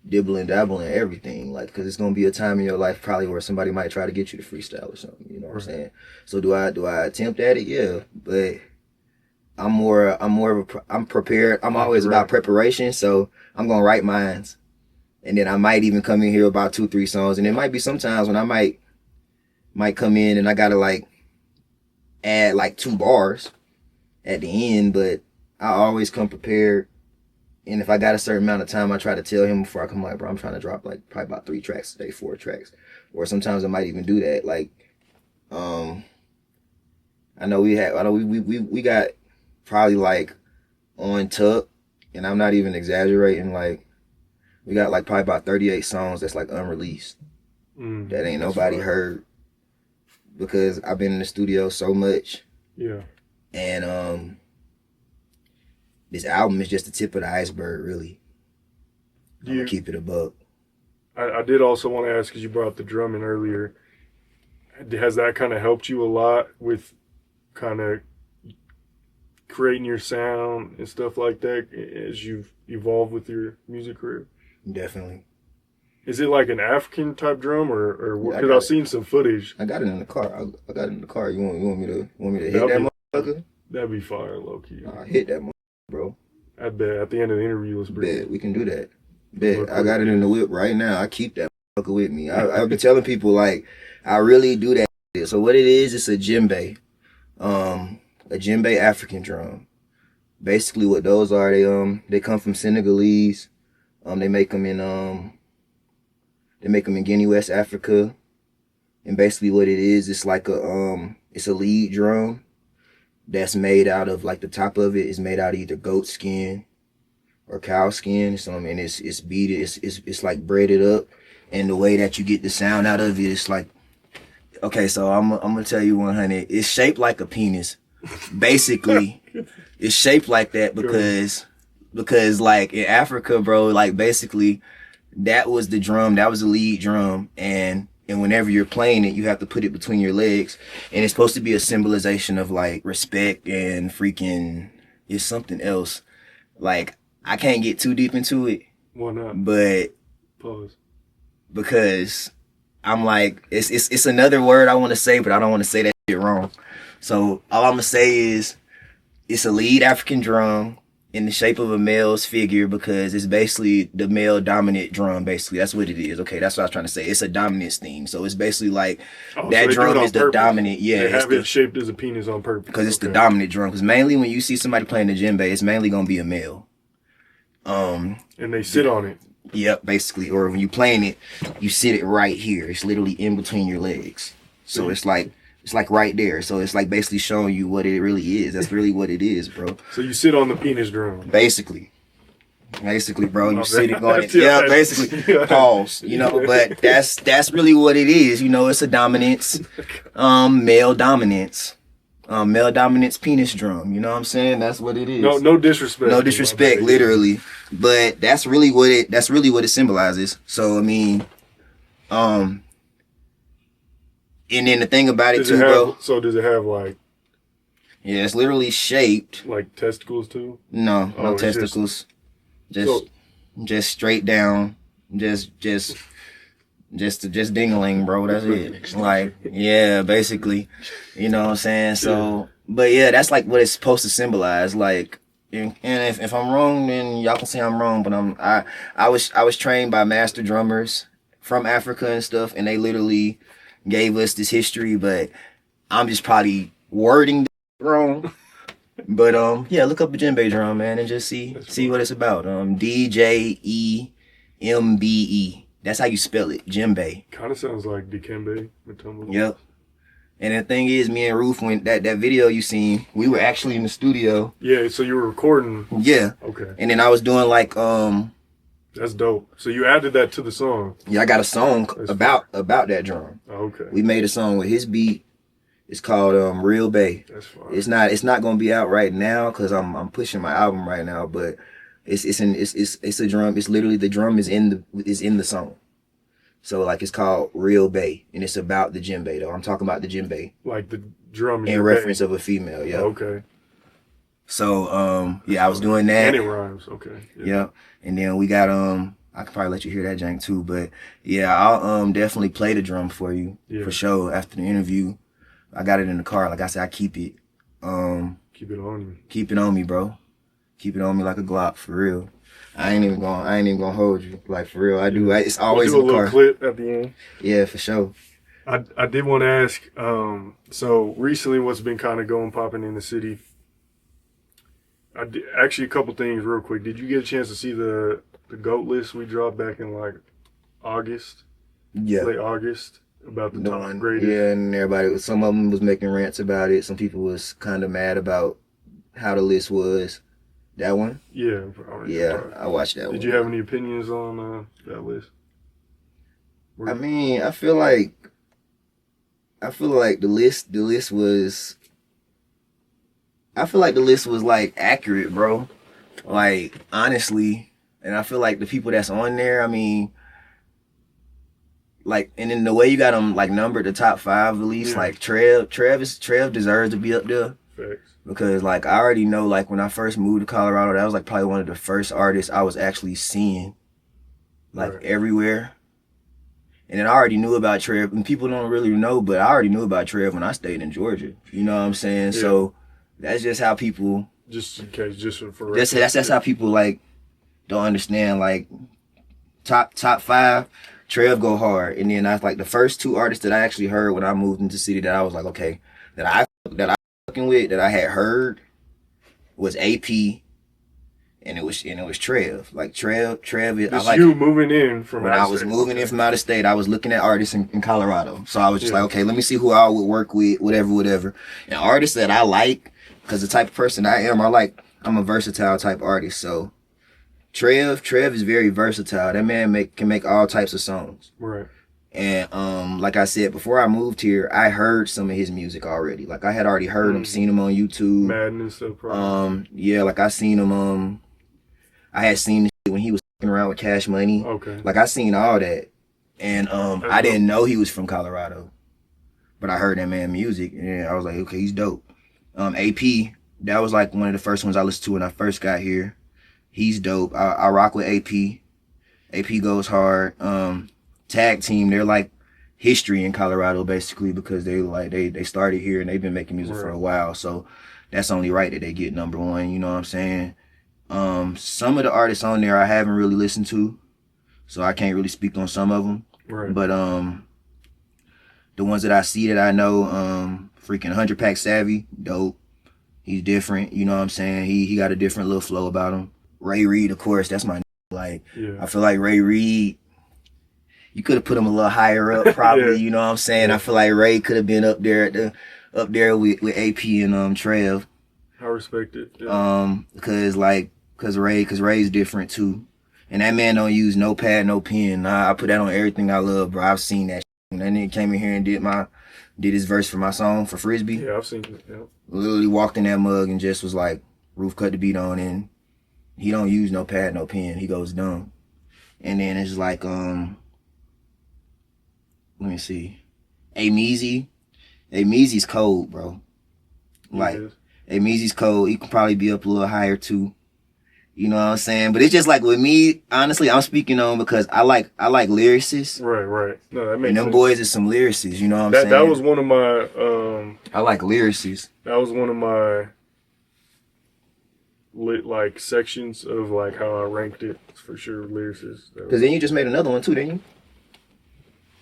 dibble and dabble in everything. Like, because it's gonna be a time in your life probably where somebody might try to get you to freestyle or something. You know what I'm saying? So do I attempt at it? Yeah, but I'm prepared. I'm always about preparation. So I'm gonna write mines, and then I might even come in here about 2-3 songs, and it might be sometimes when I might come in and I gotta like add like 2 bars at the end, but I always come prepared. And if I got a certain amount of time, I try to tell him before I come, like, bro, I'm trying to drop like probably about 3 tracks today, 4 tracks. Or sometimes I might even do that. Like, I know we got probably like on tuck, and I'm not even exaggerating, like we got like probably about 38 songs that's like unreleased. That ain't nobody heard. Because I've been in the studio so much. Yeah. And this album is just the tip of the iceberg, really. I'm gonna keep it a buck. I did also want to ask, because you brought up the drumming earlier, has that kind of helped you a lot with kind of creating your sound and stuff like that as you've evolved with your music career? Definitely. Is it like an African type drum or what? Yeah, Because I've seen some footage. I got it in the car. I got it in the car. You want me to hit That'll that be- motherfucker? That'd be fire, low key. Hit that motherfucker, bro. I bet at the end of the interview, let's bring Bet it. we can do that. Bet I got it in the whip right now. I keep that motherfucker with me. I be telling people like I really do that. So what it is, it's a djembe, a djembe African drum. Basically, what those are, they come from Senegalese. They make them in Guinea, West Africa. And basically, what it is, it's like it's a lead drum that's made out of, like, the top of it is made out of either goat skin or cow skin. And it's beaded, it's like braided up. And the way that you get the sound out of it, it's like, okay, so I'm gonna tell you 100. It's shaped like a penis. Basically, it's shaped like that because like in Africa, bro, like basically that was the drum, that was the lead drum, and whenever you're playing it, you have to put it between your legs, and it's supposed to be a symbolization of like respect and freaking it's something else. Like I can't get too deep into it. Why not? But Pause. Because I'm like it's another word I want to say, but I don't want to say that shit wrong. So all I'm gonna say is it's a lead African drum in the shape of a male's figure because it's basically the male dominant drum. Basically, that's what it is. Okay, that's what I was trying to say. It's a dominance theme. So it's basically like that so drum is the purpose. dominant. Yeah, They have it shaped as a penis on purpose because it's the dominant drum. Because mainly when you see somebody playing the djembe, it's mainly gonna be a male. And they sit on it. Yep, basically. Or when you playing it, you sit it right here. It's literally in between your legs. So it's like right there. So it's like basically showing you what it really is. That's really what it is, bro. So you sit on the penis drum. Basically, bro, you sitting on it. Yeah, Yeah, basically. Pause. You know, but that's really what it is. You know, it's a dominance, male dominance. Male dominance penis drum. You know what I'm saying? That's what it is. No disrespect. No disrespect, literally. But that's really what it symbolizes. So I mean, and then the thing about it too, bro. So does it have like? Yeah, it's literally shaped. Like testicles too? No testicles. Just straight down. Just dingling, bro. That's it. Like, yeah, basically. You know what I'm saying? So, but yeah, that's like what it's supposed to symbolize. Like, and if I'm wrong, then y'all can say I'm wrong. But I was trained by master drummers from Africa and stuff, and they literally gave us this history. But I'm just probably wording wrong. But yeah, look up a djembe drum, man, and just see what it's about. DJEMBE. That's how you spell it, djembe. Kind of sounds like Dikembe Mutombo. Yep. And the thing is, me and Ruth, when that video you seen, we were actually in the studio. Yeah, so you were recording. Yeah. Okay. And then I was doing like That's dope. So you added that to the song. yeah, I got a song about that drum. Oh, okay. We made a song with his beat. It's called Real Bay. That's fine. It's not gonna be out right now because I'm pushing my album right now, but it's a drum. It's literally the drum is in the song. So like it's called Real Bay, and it's about the djembe though. I'm talking about the djembe. Like the drum is in reference of a female, yeah. Okay. So yeah, I was doing that. And it rhymes, okay. Yeah. And then we got I could probably let you hear that jank too, but yeah, I'll definitely play the drum for you for sure after the interview. I got it in the car. Like I said, I keep it. Keep it on you. Keep it on me, bro. Keep it on me like a Glock, for real. I ain't even gonna hold you, like for real. I do. It's always we'll do in the a car. little clip at the end. Yeah, for sure. I did want to ask. So recently, what's been kind of going popping in the city? Actually, a couple things real quick. Did you get a chance to see the GOAT list we dropped back in like August? Yeah. Late August. About the top greatest. Yeah, and some of them was making rants about it. Some people was kind of mad about how the list was. That one? Yeah. I watched that one. Did you have any opinions on that list? I mean, I feel like the list was like accurate, bro. Like honestly, and I feel like the people that's on there, I mean, like, and in the way you got them like numbered the top 5 at least, like Trev deserves to be up there. Facts. Because like I already know, like when I first moved to Colorado, that was like probably one of the first artists I was actually seeing, like everywhere. And then I already knew about Trev, and people don't really know, but I already knew about Trev when I stayed in Georgia. You know what I'm saying? Yeah. So that's just how people. Just in case, just for that's how people like don't understand. Like top 5, Trev go hard, and then that's like the first 2 artists that I actually heard when I moved into the city that I was like, okay, that I fucking with, that I had heard was AP. And it was Trev. Like Trev is just I like you moving in from when I was moving in from out of state, I was looking at artists in Colorado. So I was just like, okay, let me see who I would work with, whatever. And artists that I like, because the type of person I am, I'm a versatile type artist. So Trev is very versatile. That man can make all types of songs. Right. And like I said, before I moved here, I heard some of his music already. Like I had already heard him, seen him on YouTube. Madness stuff, probably. Yeah, like I seen him. I had seen the shit when he was fucking around with Cash Money. Okay. Like I seen all that, and I didn't know he was from Colorado, but I heard that man music, and I was like, okay, he's dope. AP, that was like one of the first ones I listened to when I first got here. He's dope. I rock with AP. AP goes hard. Tag Team, they're like history in Colorado basically because they started here and they've been making music for a while, so that's only right that they get number 1. You know what I'm saying? Some of the artists on there I haven't really listened to, so I can't really speak on some of them. Right. But the ones that I see that I know, freaking 100 Pack Savvy, dope. He's different. You know what I'm saying? He got a different little flow about him. Ray Reed, of course, that's my like. Yeah. I feel like Ray Reed, you could have put him a little higher up, probably. You know what I'm saying? I feel like Ray could have been up there with AP and Trev. I respect it. Yeah. Cause Ray's different too, and that man don't use no pad, no pen. I put that on everything I love, bro. I've seen that. And that nigga came in here and did his verse for my song for Frisbee. Yeah, I've seen it. Yeah. Literally walked in that mug and just was like, Roof cut the beat on, and he don't use no pad, no pen. He goes dumb, and then it's like let me see, Ameezy's cold, bro. Like Ameezy's cold. He could probably be up a little higher too. You know what I'm saying? But it's just like with me, honestly, I'm speaking on because I like lyricists. Right. No, that makes sense. And them boys is some lyricists, you know what I'm saying? That was one of my I like lyricists. That was one of my like sections of like how I ranked it for sure, lyricists. Because then you just made another one too, didn't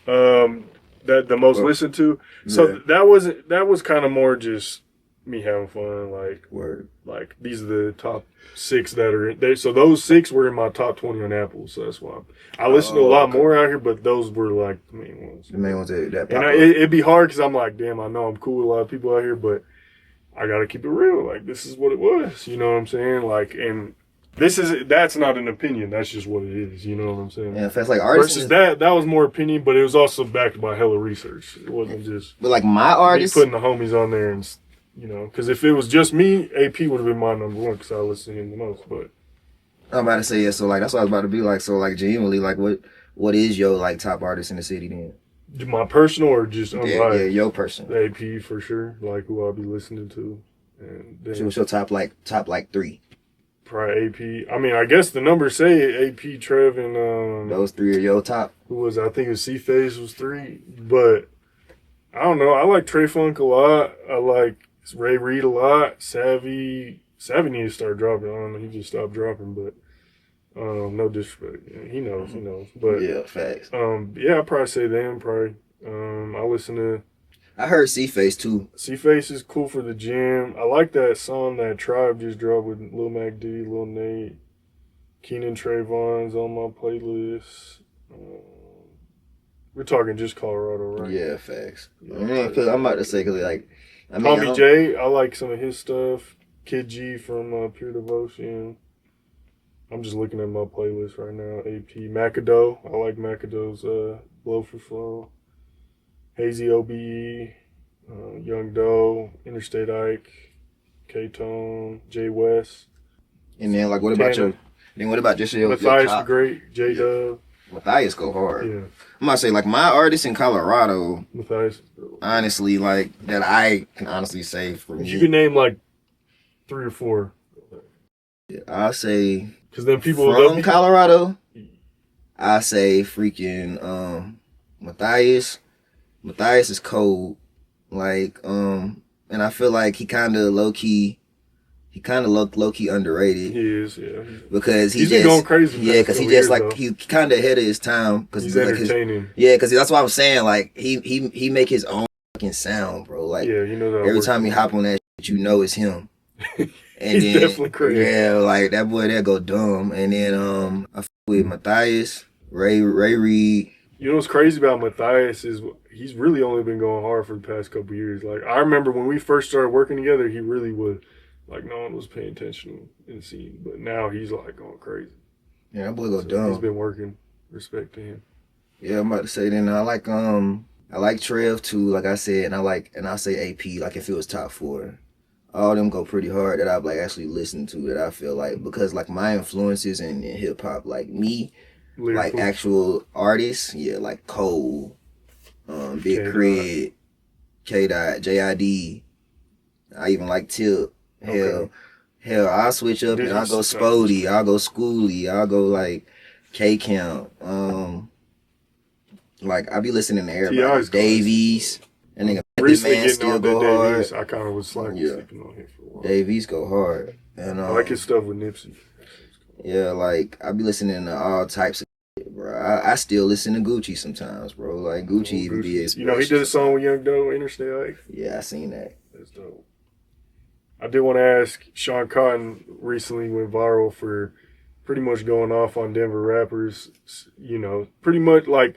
you? That the most listened to. So that was kind of more just me having fun, like these are the top 6 that are in there. So those 6 were in my top 20 on Apple. So that's why I listen to a lot more out here, but those were like the main ones. The main ones that pop up. It'd be hard because I'm like, damn, I know I'm cool with a lot of people out here, but I gotta keep it real. Like this is what it was. You know what I'm saying? Like, and that's not an opinion. That's just what it is. You know what I'm saying? Yeah, if that's like artists. Versus that was more opinion, but it was also backed by hella research. It wasn't just. But like my artists, putting the homies on there and. You know, because if it was just me, AP would have been my number 1 because I listen to him the most. But I'm about to say, yeah, so like that's what I was about to be like. So like genuinely, like what is your like top artist in the city then? My personal or just yeah, your personal. AP for sure, like who I'll be listening to. And then so what's your top 3? Probably AP. I mean, I guess the numbers say AP, Trev, and those 3 are your top. Who was I think it was C-Face was 3, but I don't know. I like Trey Funk a lot. I like Ray Reed a lot. Savvy needs to start dropping. I don't know. He just stopped dropping, but no disrespect. Yeah, he knows. But yeah, facts. Yeah, I'd probably say them. Probably. I listen to. I heard C-Face too. C-Face is cool for the gym. I like that song that Tribe just dropped with Lil Mac D, Lil Nate, Keenan Trayvon's on my playlist. We're talking just Colorado, right? Yeah, facts. Yeah, cause I'm about to say, cause like. Tommy J, I like some of his stuff. Kid G from Pure Devotion. I'm just looking at my playlist right now. AP Macado, I like Macado's Blow for Flow. Hazy OBE, Young Doe, Interstate Ike, K-Tone, Jay West. And then like what about just your Matthias the top? Great, J-Dub. Matthias go hard. Yeah. I'm gonna say like my artists in Colorado, Matthias. honestly, like that I can honestly say for If me. you could name like 3 or 4. I'll say because then people from Colorado, I say freaking Matthias. Matthias is cold. Like, and I feel like he kinda low key underrated. He is, yeah. Because he's been going crazy. Yeah, because he just like he kind of ahead of his time. Cause he's like entertaining. Because that's what I'm saying. Like he make his own fucking sound, bro. Like yeah, you know that every time he hop on that shit, you know it's him. And he's then, definitely crazy. Yeah, like that boy that go dumb. And then I f with Matthias, Ray Reed. You know what's crazy about Matthias is he's really only been going hard for the past couple years. Like I remember when we first started working together, he really was like no one was paying attention in the scene. But now he's like going crazy. Yeah, that boy go dumb. He's been working. Respect to him. Yeah, I'm about to say then I like Trev too, like I said, and I'll say AP, like if it was top 4. All them go pretty hard that I've like actually listened to that I feel like because like my influences in hip hop, like me, like actual artists, yeah, like Cole, Big Crit, K-Dot, JID. I even like Tip. Hell, I'll switch up and I'll go Spody, I'll go Schoolie, I'll go like K-Count. Like I be listening to everybody. Davies. And nigga, recently man getting still on go that hard. Davies, I kind of was sleeping on him for a while. Davies go hard. And I like his stuff with Nipsey. Yeah, like I be listening to all types of shit, bro. I still listen to Gucci sometimes, bro. Like Gucci even be his. You know, he did a song with Young Doe, Interstate Life. Yeah, I seen that. That's dope. I did want to ask, Sean Cotton recently went viral for pretty much going off on Denver rappers. You know, pretty much like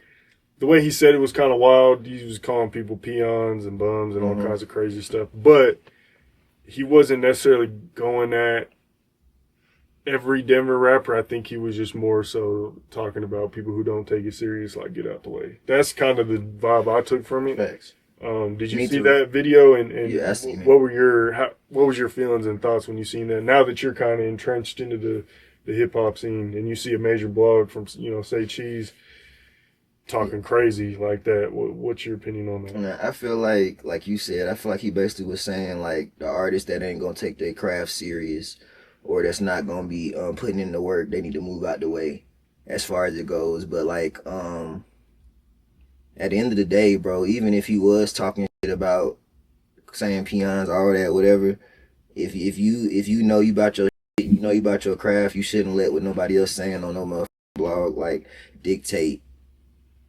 the way he said it was kind of wild. He was calling people peons and bums and all kinds of crazy stuff. But he wasn't necessarily going at every Denver rapper. I think he was just more so talking about people who don't take it serious, like get out the way. That's kind of the vibe I took from it. Facts. Did you see that video? And yeah, I seen what were what was your feelings and thoughts when you seen that? Now that you're kind of entrenched into the hip hop scene and you see a major blog from say Cheese talking crazy like that, what's your opinion on that? I feel like you said, I feel like he basically was saying like the artists that ain't gonna take their craft serious or that's not gonna be putting in the work, they need to move out the way as far as it goes. But like at the end of the day, bro, even if he was talking shit about saying peons, all that, whatever, if you know you about your shit, you know you about your craft, you shouldn't let what nobody else saying on no motherfucking blog like dictate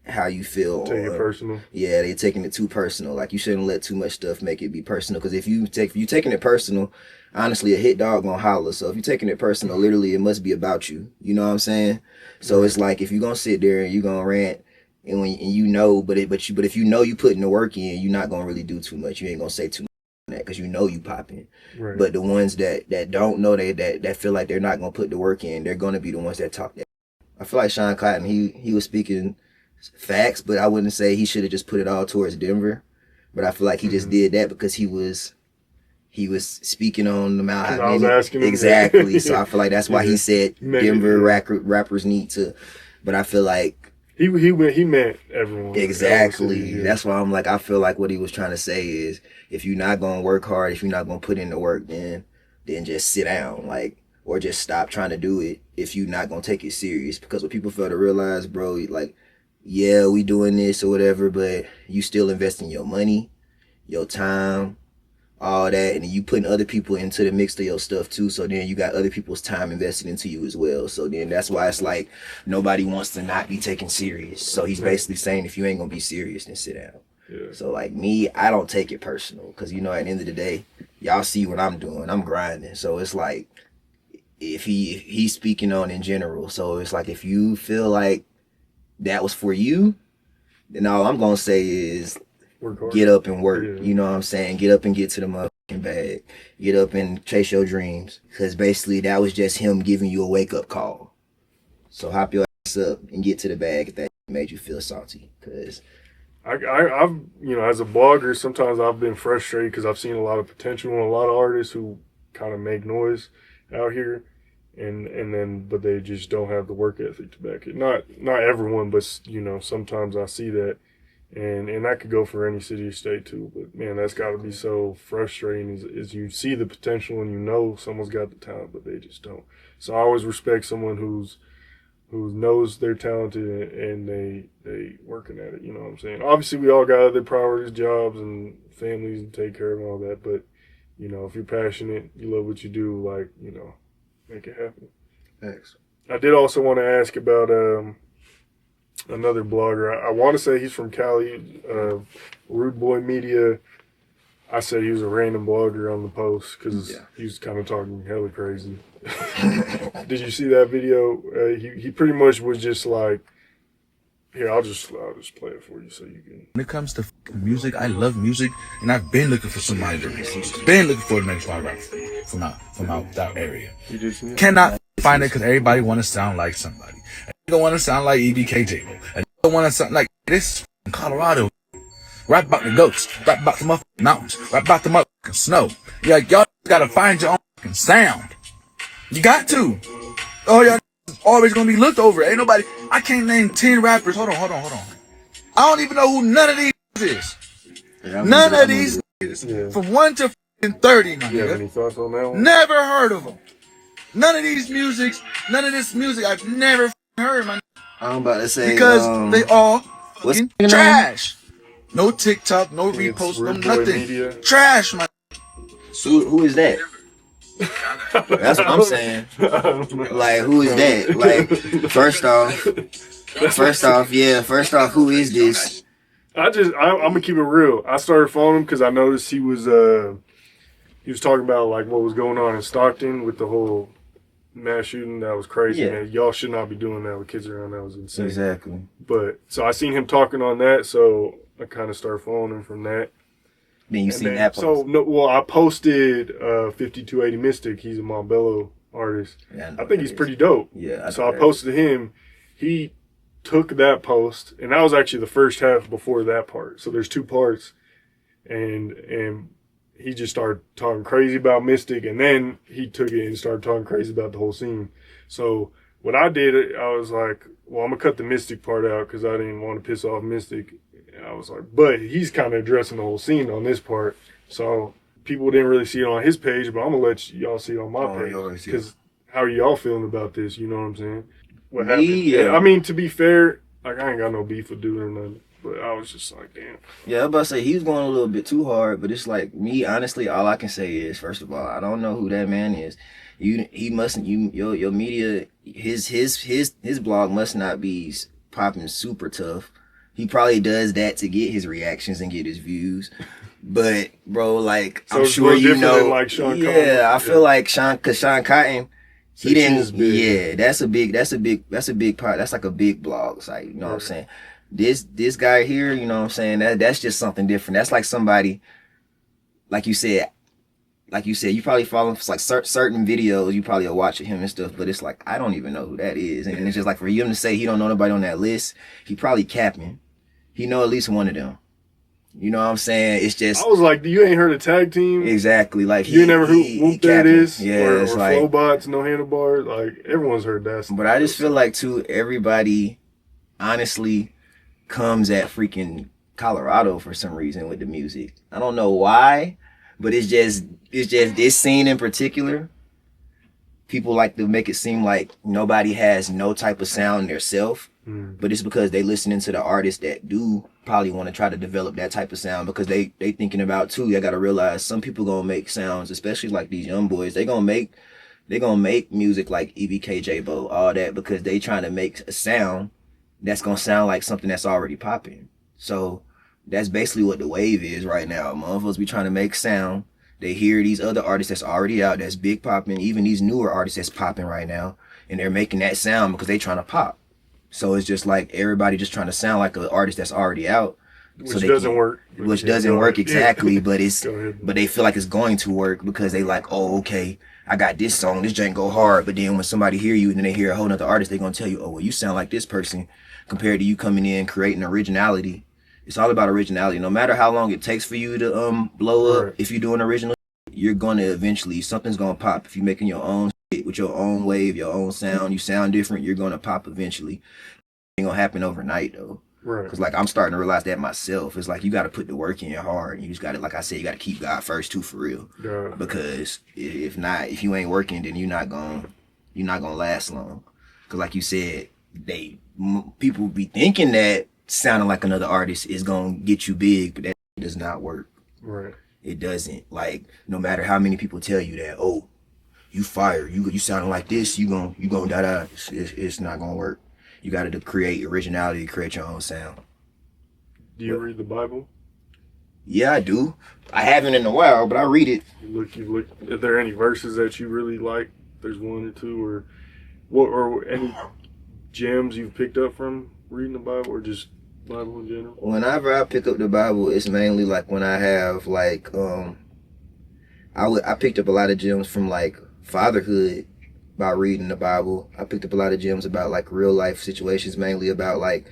how you feel. Take it personal. Yeah, they're taking it too personal. Like you shouldn't let too much stuff make it be personal. Because if you taking it personal, honestly, a hit dog gonna holler. So if you're taking it personal, literally, it must be about you. You know what I'm saying? So it's like if you're gonna sit there and you're gonna rant, and you know, but if you know you putting the work in, you're not gonna really do too much. You ain't gonna say too much on that because you know you popping. Right. But the ones that don't know that feel like they're not gonna put the work in, they're gonna be the ones that talk that. I feel like Sean Cotton, he was speaking facts, but I wouldn't say he should have just put it all towards Denver. But I feel like he just did that because he was speaking on the Mount I was asking him exactly. So I feel like that's why he said Denver rappers need to. But I feel like he meant everyone. Exactly. That's why I'm like, I feel like what he was trying to say is if you're not gonna work hard, if you're not gonna put in the work, then just sit down, like, or just stop trying to do it if you're not gonna take it serious. Because what people fail to realize, bro, like, yeah, we doing this or whatever, but you still investing your money, your time, all that, and then you putting other people into the mix of your stuff too. So then you got other people's time invested into you as well. So then that's why it's like nobody wants to not be taken serious. So he's basically saying if you ain't gonna be serious, then sit down. Yeah. So like me, I don't take it personal because at the end of the day, y'all see what I'm doing. I'm grinding. So it's like if he's speaking on in general. So it's like if you feel like that was for you, then all I'm gonna say is get up and work. Yeah. You know what I'm saying? Get up and get to the motherfucking bag. Get up and chase your dreams. Because basically that was just him giving you a wake up call. So hop your ass up and get to the bag if that made you feel salty. Because I've as a blogger, sometimes I've been frustrated because I've seen a lot of potential in a lot of artists who kind of make noise out here. and then but they just don't have the work ethic to back it. Not everyone, but you know, sometimes I see that, and that could go for any city or state too. But man, that's got to be so frustrating. Is you see the potential and you know someone's got the talent, but they just don't. So I always respect someone who knows they're talented and they working at it. You know what I'm saying? Obviously, we all got other priorities, jobs and families to take care of and all that. But you know, if you're passionate, you love what you do, like, you know, make it happen. Thanks. I did also want to ask about another blogger. I want to say he's from Cali, Rude Boy Media. I said he was a random blogger on the post because he was kind of talking hella crazy. Did you see that video? He pretty much was just like, here, I'll just play it for you so you can. When it comes to music, I love music, and I've been looking for somebody to been looking for the next rapper from out that area. Cannot find it because everybody want to sound like somebody. They don't want to sound like EBKJ. And they don't want to sound like this in Colorado. Rap about the ghosts, rap about the motherfucking mountains, rap about the motherfucking snow. Yeah, y'all gotta find your own fucking sound. You got to. Oh, y'all always gonna be looked over. Ain't nobody. I can't name 10 rappers. Hold on. I don't even know who none of these is. Yeah, none of these from 1 to 30. My you have any thoughts on that one? Never heard of them. None of this music I've never heard, man. I'm about to say because they all fucking trash. No TikTok, no repost, no nothing. Media. Trash, man. So who is that? That's what I'm saying. Like, who is that? Like, first off, who is this? I'm gonna keep it real. I started following him because I noticed he was talking about like what was going on in Stockton with the whole mass shooting. That was crazy, man. Y'all should not be doing that with kids around. That was insane. Exactly. But so I seen him talking on that, so I kind of started following him from that. Then you seen that post? So no, I posted 5280 Mystic. He's a Montbello artist. Yeah, I think he's pretty dope. Yeah. So I posted him. He took that post, and that was actually the first half before that part. So there's 2 parts, and he just started talking crazy about Mystic, and then he took it and started talking crazy about the whole scene. So what I did, I was like, well, I'm gonna cut the Mystic part out because I didn't want to piss off Mystic. And I was like, but he's kind of addressing the whole scene on this part, so people didn't really see it on his page, but I'm gonna let y'all see it on my page. Because how are y'all feeling about this? You know what I'm saying? What happened? Yeah. I mean, to be fair, like I ain't got no beef with dude or nothing, but I was just like, damn. Yeah, I was about to say he was going a little bit too hard, but it's like me, honestly, all I can say is, first of all, I don't know who that man is. He mustn't. Your media, his blog must not be popping super tough. He probably does that to get his reactions and get his views. But bro, like so I'm sure you know, like Sean yeah, Cotton. I feel like Sean Cotton, he didn't. Yeah, that's a big part. That's like a big blog site. You know what I'm saying? This guy here, you know what I'm saying? That's just something different. That's like somebody, like you said, you probably follow like certain videos. You probably are watching him and stuff, but it's like I don't even know who that is, and it's just like for him to say he don't know nobody on that list, he probably capping. He know at least one of them. You know what I'm saying? It's just. I was like, you ain't heard of Tag Team? Exactly. Like you never heard Whoop That Is? Yeah, or it's like Flowbots, No Handlebars. Like everyone's heard that. But I just feel like too, everybody honestly comes at freaking Colorado for some reason with the music. I don't know why, but it's just this scene in particular. People like to make it seem like nobody has no type of sound theirself. But it's because they listening to the artists that do probably want to try to develop that type of sound, because they thinking about too. You gotta realize some people gonna make sounds, especially like these young boys. They gonna make music like EBKJ Bo, all that, because they trying to make a sound that's gonna sound like something that's already popping. So that's basically what the wave is right now. Motherfuckers be trying to make sound. They hear these other artists that's already out, that's big popping, even these newer artists that's popping right now, and they're making that sound because they trying to pop. So it's just like everybody just trying to sound like an artist that's already out. Which doesn't work. Which doesn't work exactly, but but they feel like it's going to work because they like, oh, okay, I got this song, this jank go hard. But then when somebody hear you and then they hear a whole nother artist, they're gonna tell you, oh, well, you sound like this person compared to you coming in creating originality. It's all about originality. No matter how long it takes for you to blow up, if you're doing original, you're gonna eventually, something's gonna pop if you're making your own shit, with your own wave, your own sound. You sound different, you're gonna pop eventually. It ain't gonna happen overnight though. Right. Cause like I'm starting to realize that myself. It's like you got to put the work in hard. You just got to, like I said, you got to keep God first too, for real. Yeah. Because if not, if you ain't working, then you're not gonna last long. Cause like you said, people be thinking that sounding like another artist is gonna get you big, but that does not work. Right. It doesn't. Like no matter how many people tell you that, oh, you fire, you sounding like this, you gonna da. It's not gonna work. You got to create originality, create your own sound. Do you read the Bible? Yeah, I do. I haven't in a while, but I read it. You look. Are there any verses that you really like? There's one or two, or what, or any gems you've picked up from reading the Bible, or just Bible in general? Whenever I pick up the Bible, it's mainly like when I have like I picked up a lot of gems from like fatherhood by reading the Bible. I picked up a lot of gems about like real life situations, mainly about like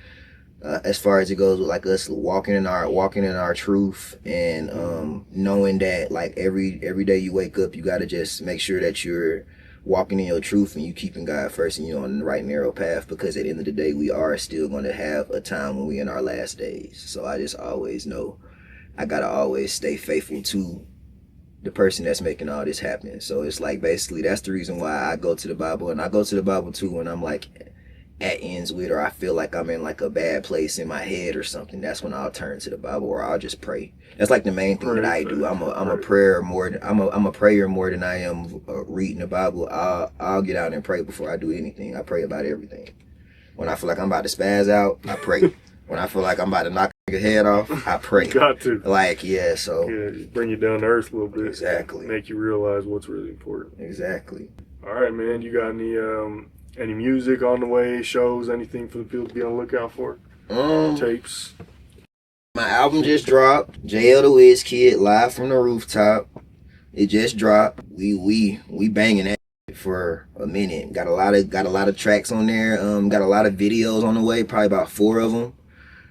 as far as it goes with like us walking in our truth, and knowing that like every day you wake up, you got to just make sure that you're walking in your truth and you keeping God first, and you're on the right narrow path, because at the end of the day we are still going to have a time when we're in our last days. So I just always know I gotta always stay faithful to the person that's making all this happen. So it's like basically that's the reason why I go to the Bible. And I go to the Bible too when I'm like at ends with, or I feel like I'm in like a bad place in my head or something. That's when I'll turn to the Bible, or I'll just pray. That's like the main thing that I do. I'm a prayer more. I'm a prayer more than I am reading the Bible. I'll get out and pray before I do anything. I pray about everything. When I feel like I'm about to spaz out, I pray. When I feel like I'm about to knock your head off, I pray. Got to. Like, yeah, so. Yeah, just bring you down to earth a little bit. Exactly. Make you realize what's really important. Exactly. All right, man. You got any music on the way, shows, anything for the people to be on the lookout for? Tapes. My album just dropped. JLDaWizKid, live from the Rooftop. It just dropped. We banging that for a minute. Got a lot of tracks on there. Got a lot of videos on the way. Probably about 4 of them.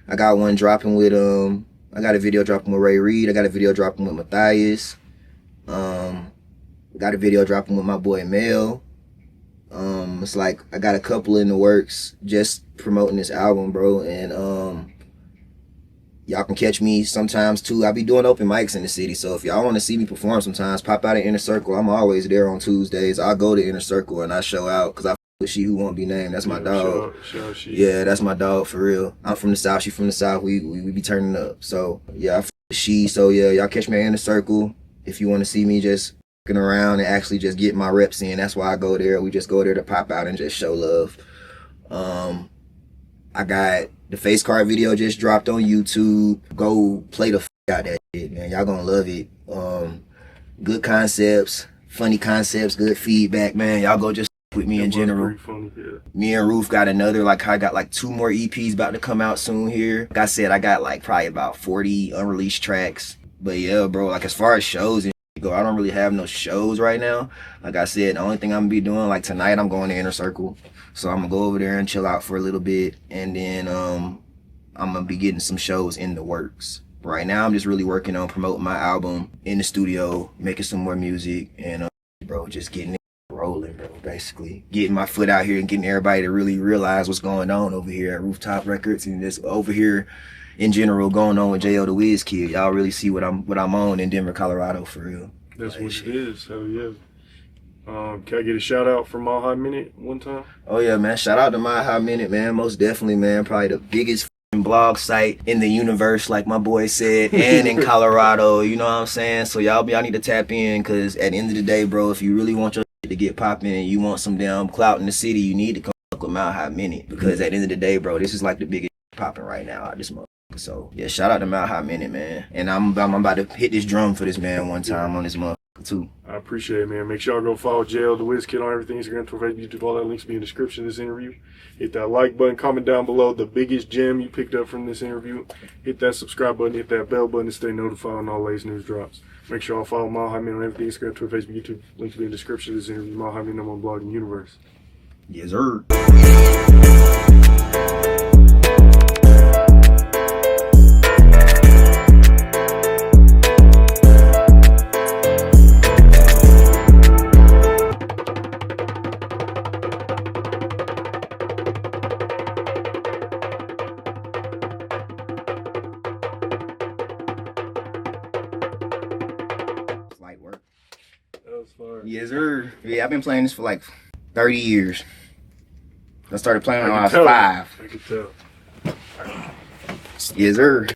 I got one dropping with I got a video dropping with Ray Reed. I got a video dropping with Matthias. Got a video dropping with my boy Mel. It's like I got a couple in the works just promoting this album, bro. And y'all can catch me sometimes too. I be doing open mics in the city, so if y'all want to see me perform sometimes, pop out at Inner Circle. I'm always there on Tuesdays. I'll go to Inner Circle and I show out, because I with She Who Won't Be Named. That's my dog. Yeah, that's my dog for real. I'm from the South, she from the South. We be turning up. So yeah, I with She. So yeah, y'all catch me at Inner Circle if you want to see me just around and actually just get my reps in. That's why I go there. We just go there to pop out and just show love. I got the face card video just dropped on YouTube. Go play the out that shit, man. Y'all gonna love it. Good concepts, funny concepts, good feedback, man. Y'all go just with me in general. Funny, yeah. Me and Roof got another, like I got like 2 more EPs about to come out soon here. Like I said, I got like probably about 40 unreleased tracks. But yeah, bro, like as far as shows and go, I don't really have no shows right now. Like I said, the only thing I'm gonna be doing, like tonight I'm going to Inner Circle, so I'm gonna go over there and chill out for a little bit, and then I'm gonna be getting some shows in the works. Right now I'm just really working on promoting my album in the studio, making some more music, and bro, just getting it rolling, bro. Basically getting my foot out here and getting everybody to really realize what's going on over here at Rooftop Records, and just over here in general going on with JLDaWizKid. Y'all really see what I'm on in Denver, Colorado, for real. That's what it is. Hell yeah. Can I get a shout out for Mile High Minute one time? Oh yeah, man. Shout out to Mile High Minute, man. Most definitely, man. Probably the biggest blog site in the universe, like my boy said, and in Colorado. You know what I'm saying? So y'all need to tap in, because at the end of the day, bro, if you really want your shit to get popping and you want some damn clout in the city, you need to come with Mile High Minute, because at the end of the day, bro, this is like the biggest popping right now out this month. So yeah, shout out to Mile High Minute, man. And I'm about to hit this drum for this man one time on this month too. I appreciate it, man. Make sure y'all go follow JLDaWizKid on everything, Instagram, Twitter, Facebook, YouTube, all that links be in the description of this interview. Hit that like button, comment down below the biggest gem you picked up from this interview. Hit that subscribe button, hit that bell button to stay notified on all latest news drops. Make sure y'all follow Mile High Minute on everything, Instagram, Twitter, Facebook, YouTube, links be in the description of this interview. Mile High Minute, #1 blog in the universe. Yes, sir. Yes, sir. Yeah, I've been playing this for like 30 years. I started playing when I was tell. 5. I could tell. Yes, sir.